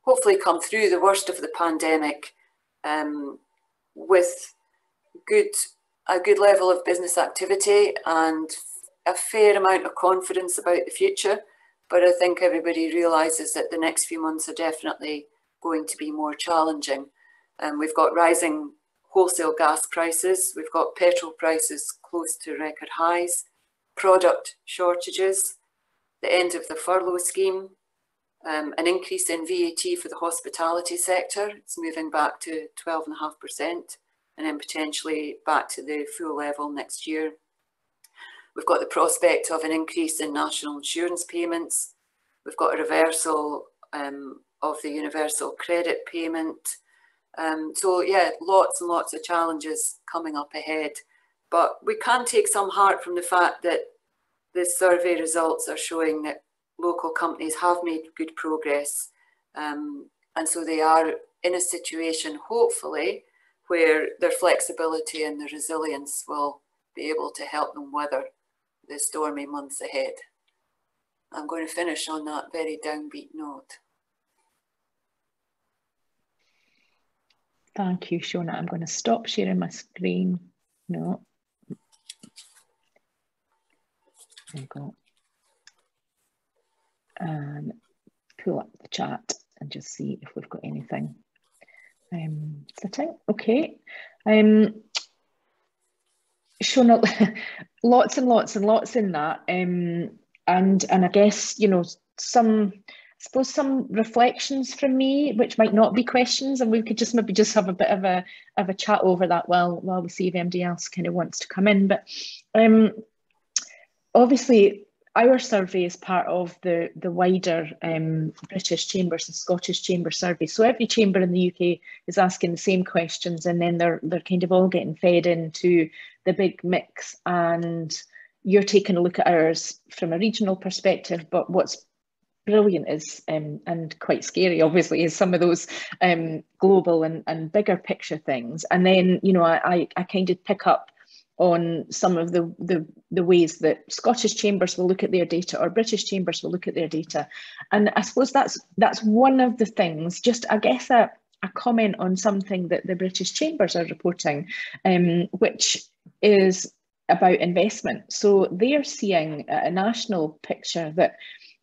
hopefully come through the worst of the pandemic with a good level of business activity and a fair amount of confidence about the future. But I think everybody realises that the next few months are definitely going to be more challenging. We've got rising wholesale gas prices, we've got petrol prices close to record highs, product shortages, the end of the furlough scheme, an increase in VAT for the hospitality sector. It's moving back to 12.5%, and then potentially back to the full level next year. We've got the prospect of an increase in national insurance payments. We've got a reversal of the universal credit payment. So yeah, lots and lots of challenges coming up ahead. But we can take some heart from the fact that the survey results are showing that local companies have made good progress. And so they are in a situation, hopefully, where their flexibility and their resilience will be able to help them weather the stormy months ahead. I'm going to finish on that very downbeat note. Thank you, Shona. I'm going to stop sharing my screen. No. There we go. And pull up the chat and just see if we've got anything sitting. Okay. Shona, lots and lots and lots in that. And I guess, you know, I suppose some reflections from me, which might not be questions, and we could just maybe just have a bit of a chat over that while we see if anybody else kind of wants to come in. But obviously, our survey is part of the wider British Chambers and Scottish Chamber survey. So every chamber in the UK is asking the same questions, and then they're kind of all getting fed into the big mix. And you're taking a look at ours from a regional perspective, but what's brilliant is, and quite scary obviously, is some of those global and bigger picture things. And then, you know, I kind of pick up on some of the ways that Scottish chambers will look at their data or British chambers will look at their data. And I suppose that's one of the things, just I guess a comment on something that the British chambers are reporting, which is about investment. So they are seeing a national picture that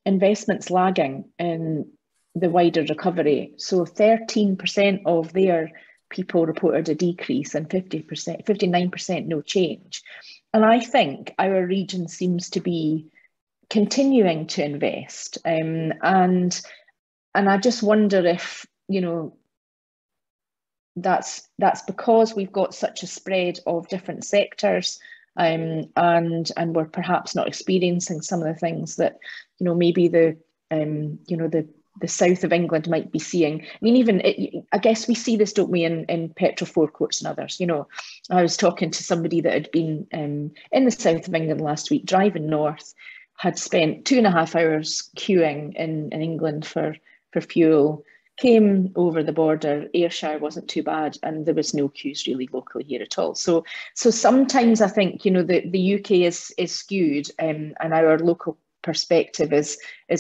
investment's lagging in the wider recovery. So 13% of their people reported a decrease and 50%, 59% no change. And I think our region seems to be continuing to invest. And I just wonder if, that's because we've got such a spread of different sectors, and we're perhaps not experiencing some of the things that, maybe the south of England might be seeing. I mean, I guess we see this, don't we, in petrol forecourts and others. I was talking to somebody that had been in the south of England last week, driving north, had spent 2.5 hours queuing in England for fuel, came over the border, Ayrshire wasn't too bad, and there was no queues really locally here at all. So sometimes I think, the UK is skewed, and our local perspective is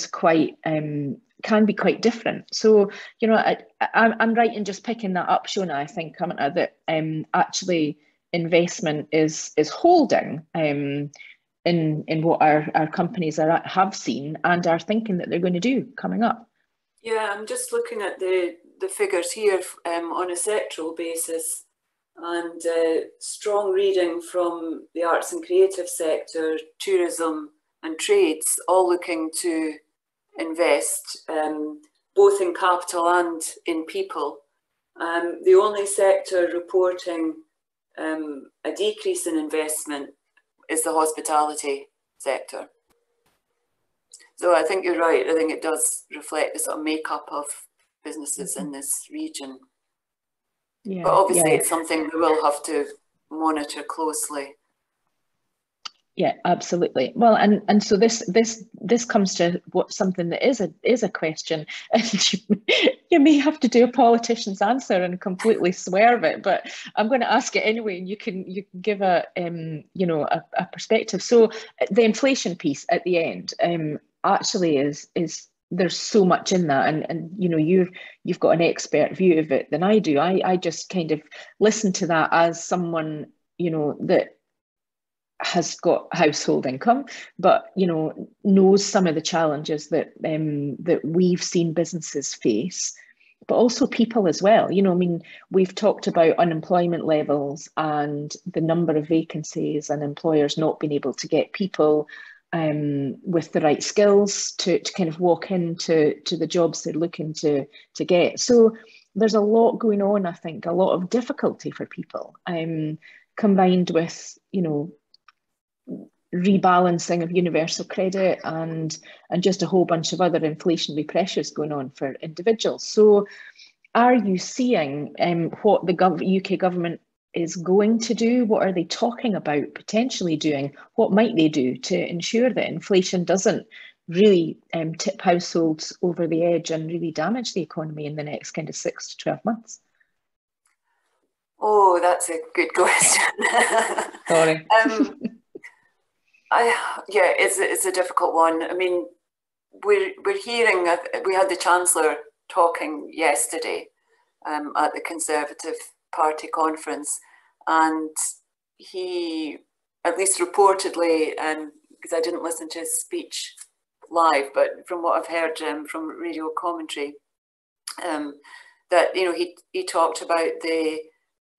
quite can be quite different. So I'm right in just picking that up, Shona. I think, that actually investment is holding in what our companies have seen and are thinking that they're going to do coming up. Yeah, I'm just looking at the figures here on a sectoral basis, and strong reading from the arts and creative sector, tourism and trades, all looking to invest both in capital and in people. The only sector reporting a decrease in investment is the hospitality sector. So I think you're right. I think it does reflect the sort of makeup of businesses in this region. Yeah, but obviously it's something we will have to monitor closely. Yeah, absolutely. Well, and so this comes to something that is a question, and you may have to do a politician's answer and completely swerve it, but I'm going to ask it anyway, and you can give a perspective. So the inflation piece at the end actually is there's so much in that, and you've got an expert view of it than I do. I just kind of listen to that as someone that has got household income, but knows some of the challenges that that we've seen businesses face, but also people as well. We've talked about unemployment levels and the number of vacancies and employers not being able to get people with the right skills to kind of walk into the jobs they're looking to get. So there's a lot going on, I think, a lot of difficulty for people, combined with rebalancing of universal credit and just a whole bunch of other inflationary pressures going on for individuals. So are you seeing what the UK government is going to do? What are they talking about potentially doing? What might they do to ensure that inflation doesn't really tip households over the edge and really damage the economy in the next kind of 6 to 12 months? Oh, that's a good question. Sorry. Yeah, it's a difficult one. I mean, we're hearing, we had the Chancellor talking yesterday at the Conservative Party conference, and he, at least reportedly, because I didn't listen to his speech live, but from what I've heard from radio commentary, that he talked about the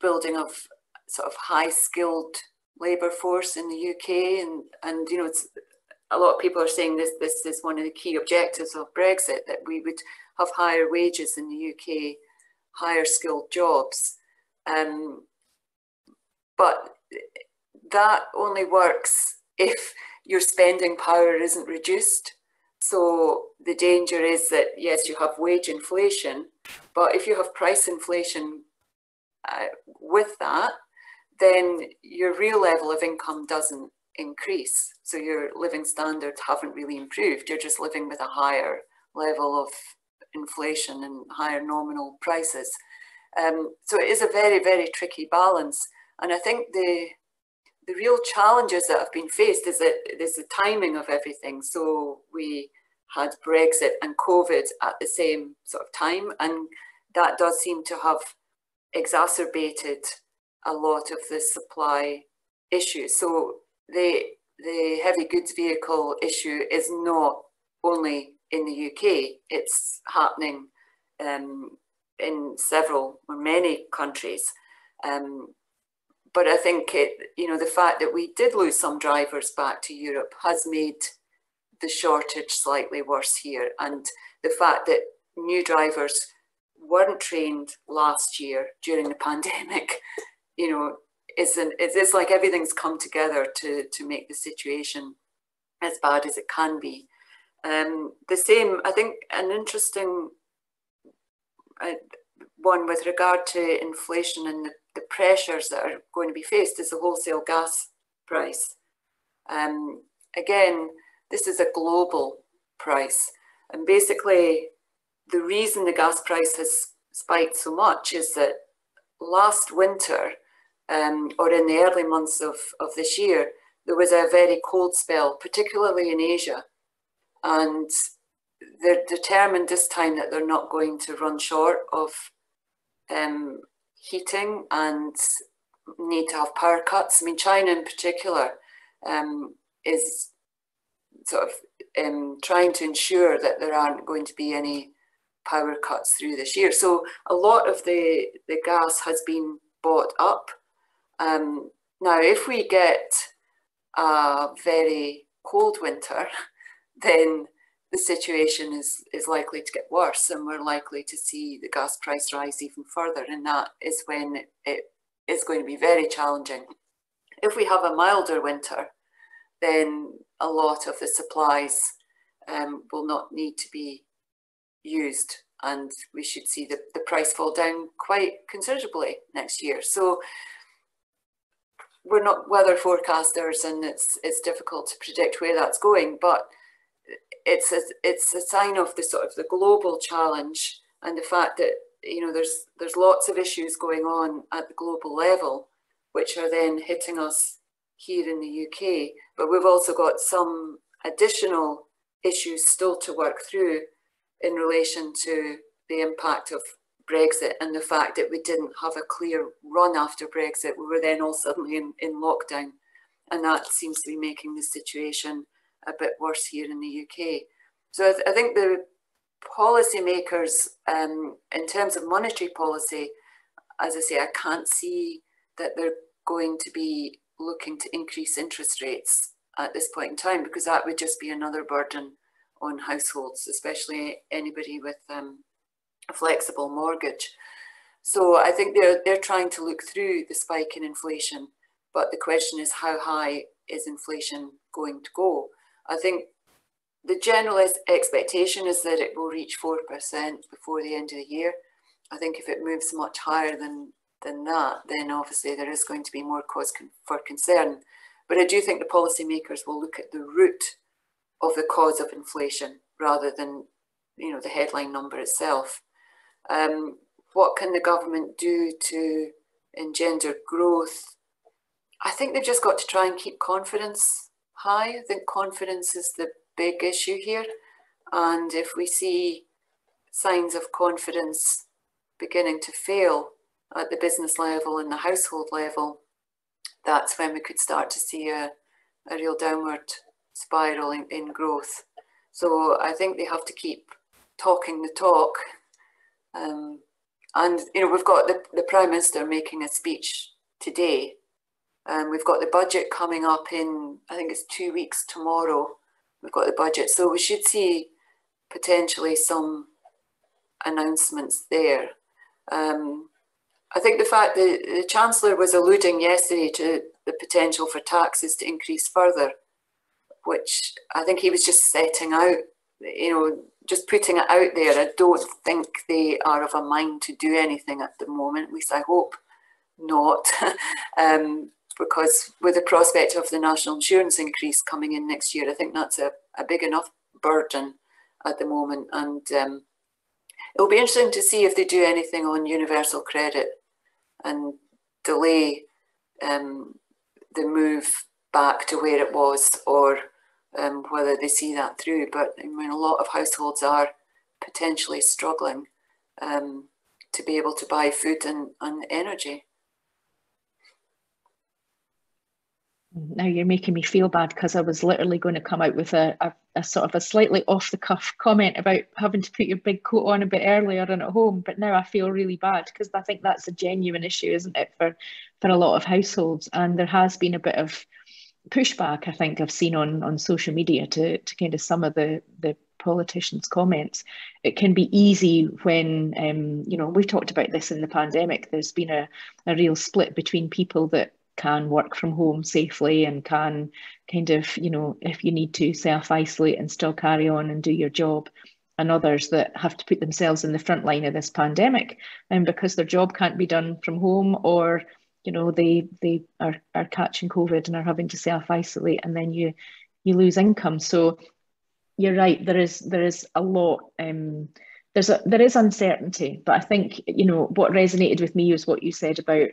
building of sort of high-skilled labour force in the UK, and it's a lot of people are saying this is one of the key objectives of Brexit, that we would have higher wages in the UK, higher skilled jobs, but that only works if your spending power isn't reduced. So the danger is that, yes, you have wage inflation, but if you have price inflation with that, then your real level of income doesn't increase. So your living standards haven't really improved. You're just living with a higher level of inflation and higher nominal prices. So it is a very, very tricky balance. And I think the real challenges that have been faced is that there's the timing of everything. So we had Brexit and COVID at the same sort of time, and that does seem to have exacerbated a lot of the supply issues. So the heavy goods vehicle issue is not only in the UK, it's happening in several or many countries. But I think the fact that we did lose some drivers back to Europe has made the shortage slightly worse here. And the fact that new drivers weren't trained last year during the pandemic, it's like everything's come together to make the situation as bad as it can be. The same, I think, an interesting one with regard to inflation and the pressures that are going to be faced is the wholesale gas price. Again, this is a global price. And basically, the reason the gas price has spiked so much is that last winter, or in the early months of this year, there was a very cold spell, particularly in Asia. And they're determined this time that they're not going to run short of heating and need to have power cuts. I mean, China in particular is sort of trying to ensure that there aren't going to be any power cuts through this year. So a lot of the gas has been bought up. Now, if we get a very cold winter, then the situation is likely to get worse, and we're likely to see the gas price rise even further, and that is when it is going to be very challenging. If we have a milder winter, then a lot of the supplies will not need to be used, and we should see the price fall down quite considerably next year. So we're not weather forecasters, and it's difficult to predict where that's going, but it's a sign of the sort of the global challenge and the fact that there's lots of issues going on at the global level, which are then hitting us here in the UK. But we've also got some additional issues still to work through in relation to the impact of Brexit and the fact that we didn't have a clear run after Brexit. We were then all suddenly in lockdown, and that seems to be making the situation a bit worse here in the UK. So I think the policymakers, in terms of monetary policy, as I say, I can't see that they're going to be looking to increase interest rates at this point in time, because that would just be another burden on households, especially anybody with a flexible mortgage. So I think they're trying to look through the spike in inflation, but the question is, how high is inflation going to go? I think the general expectation is that it will reach 4% before the end of the year. I think if it moves much higher than that, then obviously there is going to be more cause for concern. But I do think the policymakers will look at the root of the cause of inflation rather than the headline number itself. What can the government do to engender growth? I think they've just got to try and keep confidence high. I think confidence is the big issue here. And if we see signs of confidence beginning to fail at the business level and the household level, that's when we could start to see a real downward spiral in growth. So I think they have to keep talking the talk. And we've got the Prime Minister making a speech today. We've got the budget coming up in, I think it's 2 weeks tomorrow. We've got the budget. So we should see potentially some announcements there. I think the fact that the Chancellor was alluding yesterday to the potential for taxes to increase further, which I think he was just setting out, just putting it out there. I don't think they are of a mind to do anything at the moment, at least I hope not. Because with the prospect of the national insurance increase coming in next year, I think that's a big enough burden at the moment. And it'll be interesting to see if they do anything on universal credit and delay the move back to where it was, or whether they see that through. But I mean, a lot of households are potentially struggling to be able to buy food and energy. Now you're making me feel bad, because I was literally going to come out with a sort of a slightly off the cuff comment about having to put your big coat on a bit earlier and at home, but now I feel really bad, because I think that's a genuine issue, isn't it, for a lot of households. And there has been a bit of pushback, I think I've seen on social media to kind of some of the politicians' comments. It can be easy when, you know, we've talked about this in the pandemic, there's been a real split between people that can work from home safely and can kind of, you know, if you need to, self-isolate and still carry on and do your job, and others that have to put themselves in the front line of this pandemic, and because their job can't be done from home, or you know, they are catching COVID and are having to self-isolate, and then you lose income. So you're right, there is a lot, there is uncertainty, but I think, you know, what resonated with me was what you said about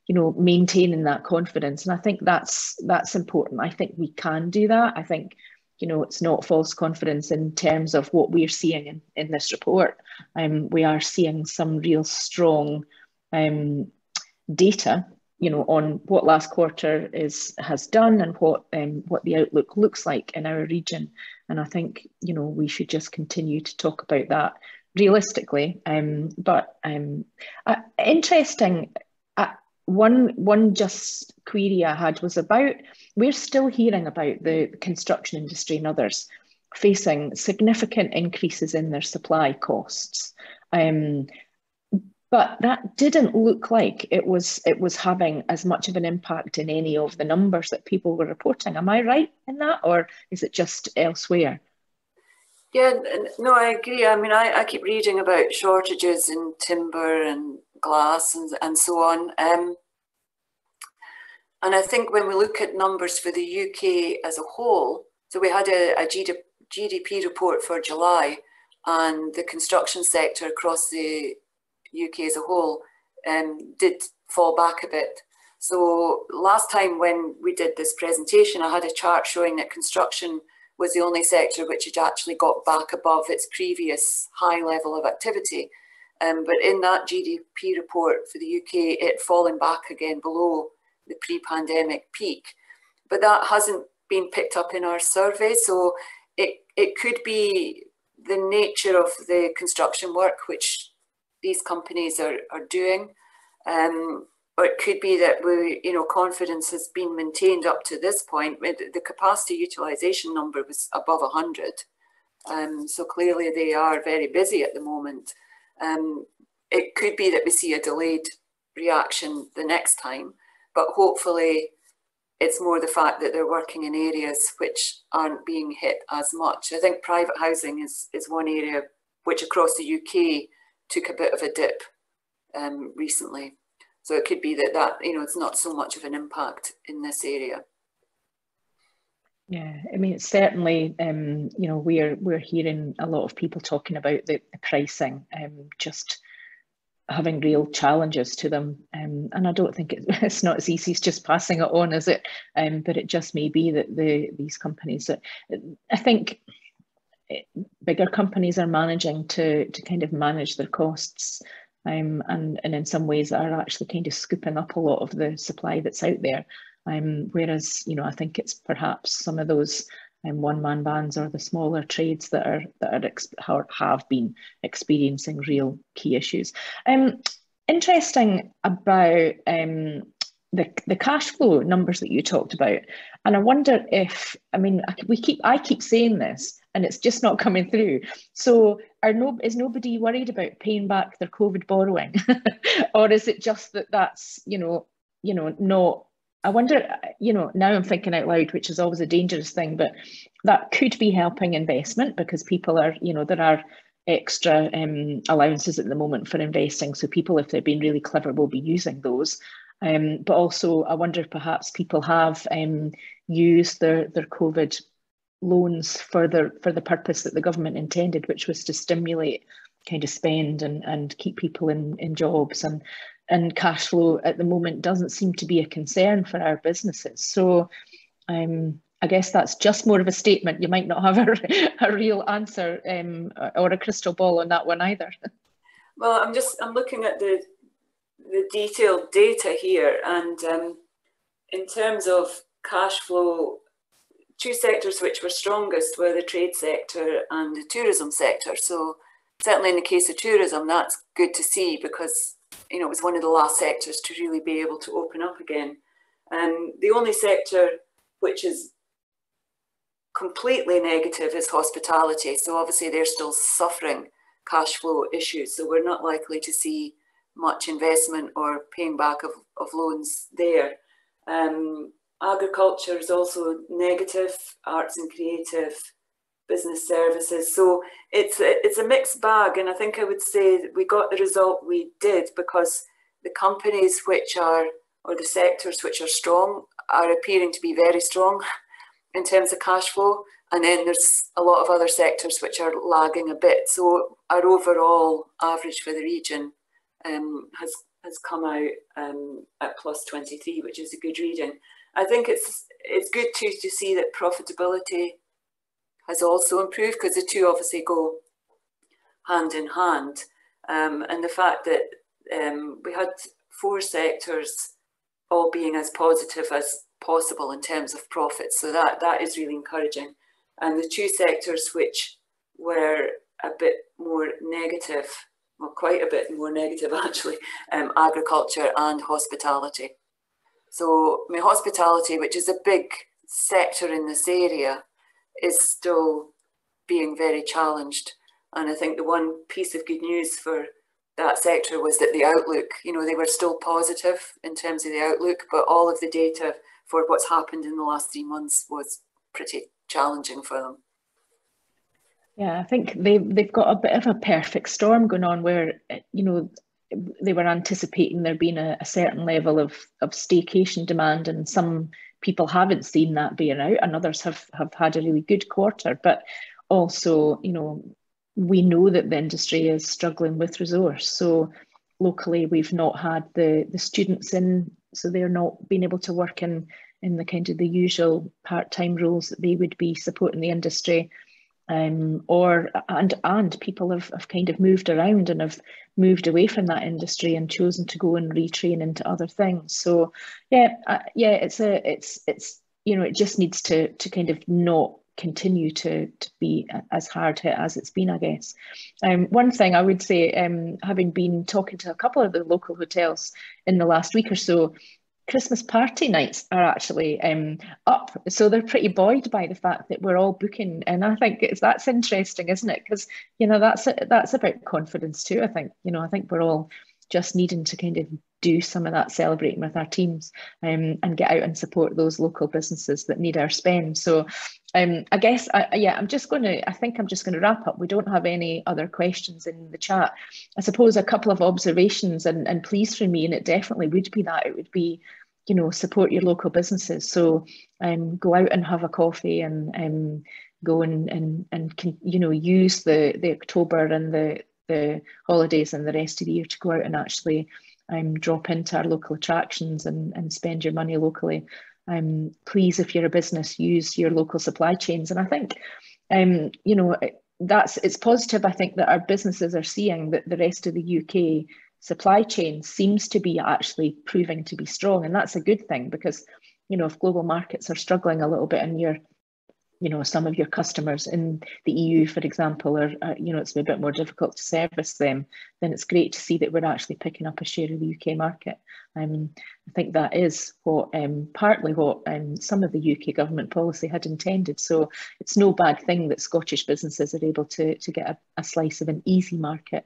you know, maintaining that confidence. And I think that's important. I think we can do that. I think, you know, it's not false confidence in terms of what we're seeing in this report. We are seeing some real strong data, you know, on what last quarter has done and what the outlook looks like in our region. And I think, you know, we should just continue to talk about that realistically. But interesting. One just query I had was about, we're still hearing about the construction industry and others facing significant increases in their supply costs. But that didn't look like it was having as much of an impact in any of the numbers that people were reporting. Am I right in that, or is it just elsewhere? Yeah, no, I agree. I mean, I keep reading about shortages in timber and glass and so on. And I think when we look at numbers for the UK as a whole, so we had a GDP report for July, and the construction sector across the UK as a whole did fall back a bit. So last time when we did this presentation, I had a chart showing that construction was the only sector which had actually got back above its previous high level of activity. But in that GDP report for the UK, it fallen back again below the pre-pandemic peak. But that hasn't been picked up in our survey. So it could be the nature of the construction work which these companies are doing. Or it could be that confidence has been maintained up to this point. The capacity utilisation number was above 100. So clearly they are very busy at the moment. It could be that we see a delayed reaction the next time, but hopefully it's more the fact that they're working in areas which aren't being hit as much. I think private housing is one area which across the UK took a bit of a dip recently. So it could be that it's not so much of an impact in this area. Yeah, I mean, it's certainly, we're hearing a lot of people talking about the pricing, just having real challenges to them. And I don't think it's not as easy as just passing it on, is it? But it just may be that these companies, I think bigger companies are managing to kind of manage their costs, and in some ways are actually kind of scooping up a lot of the supply that's out there. Whereas, I think it's perhaps some of those one-man bands or the smaller trades that have been experiencing real key issues. Interesting about the cash flow numbers that you talked about, and I wonder if, I keep saying this and it's just not coming through. So is nobody worried about paying back their COVID borrowing, or is it just that's not? I wonder, now I'm thinking out loud, which is always a dangerous thing, but that could be helping investment because people are, there are extra allowances at the moment for investing. So people, if they're being really clever, will be using those. But also, I wonder if perhaps people have used their COVID loans for the purpose that the government intended, which was to stimulate kind of spend and keep people in jobs, and cash flow at the moment doesn't seem to be a concern for our businesses. So I guess that's just more of a statement. You might not have a real answer or a crystal ball on that one either. Well, I'm looking at the detailed data here, and in terms of cash flow, two sectors which were strongest were the trade sector and the tourism sector. So certainly in the case of tourism, that's good to see, because you know, it was one of the last sectors to really be able to open up again. The only sector which is completely negative is hospitality. So obviously they're still suffering cash flow issues. So we're not likely to see much investment or paying back of loans there. Agriculture is also negative, arts and creative, business services. So it's a mixed bag. And I think I would say that we got the result we did because the companies which are, or the sectors which are strong, are appearing to be very strong in terms of cash flow. And then there's a lot of other sectors which are lagging a bit. So our overall average for the region has come out at +23, which is a good reading. I think it's good too to see that profitability has also improved, because the two obviously go hand in hand. And the fact that we had 4 sectors all being as positive as possible in terms of profits. So that is really encouraging. And the 2 sectors which were a bit more negative, well, quite a bit more negative actually, agriculture and hospitality. So I mean, hospitality, which is a big sector in this area, is still being very challenged. And I think the one piece of good news for that sector was that the outlook, you know, they were still positive in terms of the outlook, but all of the data for what's happened in the last 3 months was pretty challenging for them. Yeah, I think they've got a bit of a perfect storm going on where, you know, they were anticipating there being a certain level of staycation demand, and some people haven't seen that being out, and others have had a really good quarter. But also, you know, we know that the industry is struggling with resource. So locally, we've not had the students in, so they're not being able to work in the kind of the usual part-time roles that they would be supporting the industry. And people have kind of moved around and have moved away from that industry and chosen to go and retrain into other things. So it's you know, it just needs to kind of not continue to be as hard hit as it's been, I guess. One thing I would say, having been talking to a couple of the local hotels in the last week or so, Christmas party nights are actually up, so they're pretty buoyed by the fact that we're all booking, and I think that's interesting, isn't it? Because, you know, that's about confidence too. I think, you know, I think we're all just needing to kind of do some of that celebrating with our teams, and get out and support those local businesses that need our spend. So I guess I think I'm just going to wrap up. We don't have any other questions in the chat. I suppose a couple of observations and pleas from me, and it definitely would be that. It would be, you know, support your local businesses. So go out and have a coffee, and go and you know, use the October and the holidays and the rest of the year to go out and actually drop into our local attractions and spend your money locally. Please, if you're a business, use your local supply chains. And I think, you know, it's positive, I think, that our businesses are seeing that the rest of the UK supply chain seems to be actually proving to be strong. And that's a good thing, because, you know, if global markets are struggling a little bit and you know, some of your customers in the EU, for example, are you know, it's a bit more difficult to service them, then it's great to see that we're actually picking up a share of the UK market. I think that is what partly what some of the UK government policy had intended. So it's no bad thing that Scottish businesses are able to get a slice of an easy market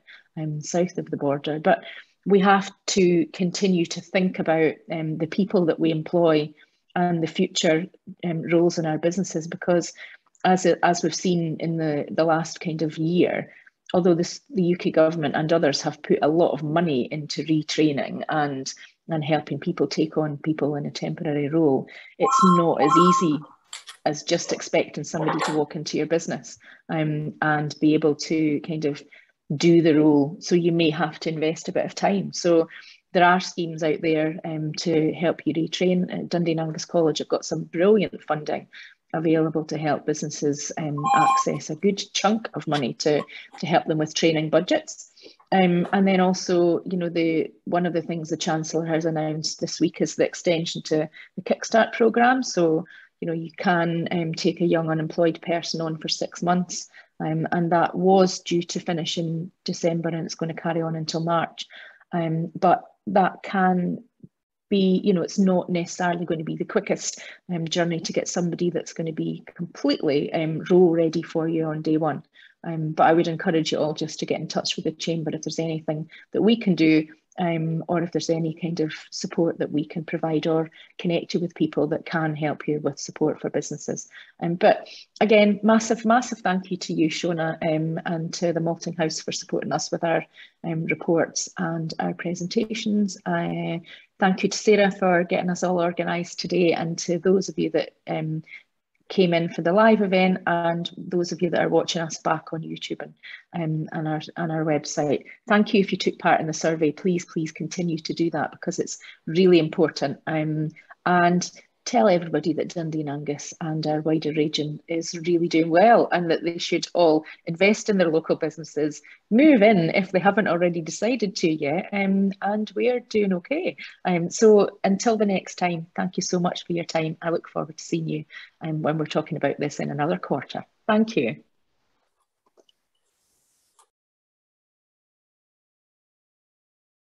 south of the border. But we have to continue to think about the people that we employ and the future roles in our businesses, because as we've seen in the last kind of year, although the UK government and others have put a lot of money into retraining and helping people take on people in a temporary role, it's not as easy as just expecting somebody to walk into your business and be able to kind of do the role. So you may have to invest a bit of time. So there are schemes out there to help you retrain. Dundee and Angus College have got some brilliant funding available to help businesses access a good chunk of money to help them with training budgets. And then also, you know, one of the things the Chancellor has announced this week is the extension to the Kickstart programme. So, you know, you can take a young unemployed person on for 6 months, and that was due to finish in December, and it's going to carry on until March. But that can be, you know, it's not necessarily going to be the quickest journey to get somebody that's going to be completely role ready for you on day one. But I would encourage you all just to get in touch with the Chamber if there's anything that we can do, or if there's any kind of support that we can provide, or connect you with people that can help you with support for businesses. But again, massive thank you to you, Shona, and to the Malting House for supporting us with our reports and our presentations. Thank you to Sarah for getting us all organised today, and to those of you that came in for the live event, and those of you that are watching us back on YouTube and our website. Thank you if you took part in the survey. Please continue to do that, because it's really important. And tell everybody that Dundee and Angus and our wider region is really doing well, and that they should all invest in their local businesses, move in if they haven't already decided to yet, and we're doing okay. So until the next time, thank you so much for your time. I look forward to seeing you when we're talking about this in another quarter. Thank you.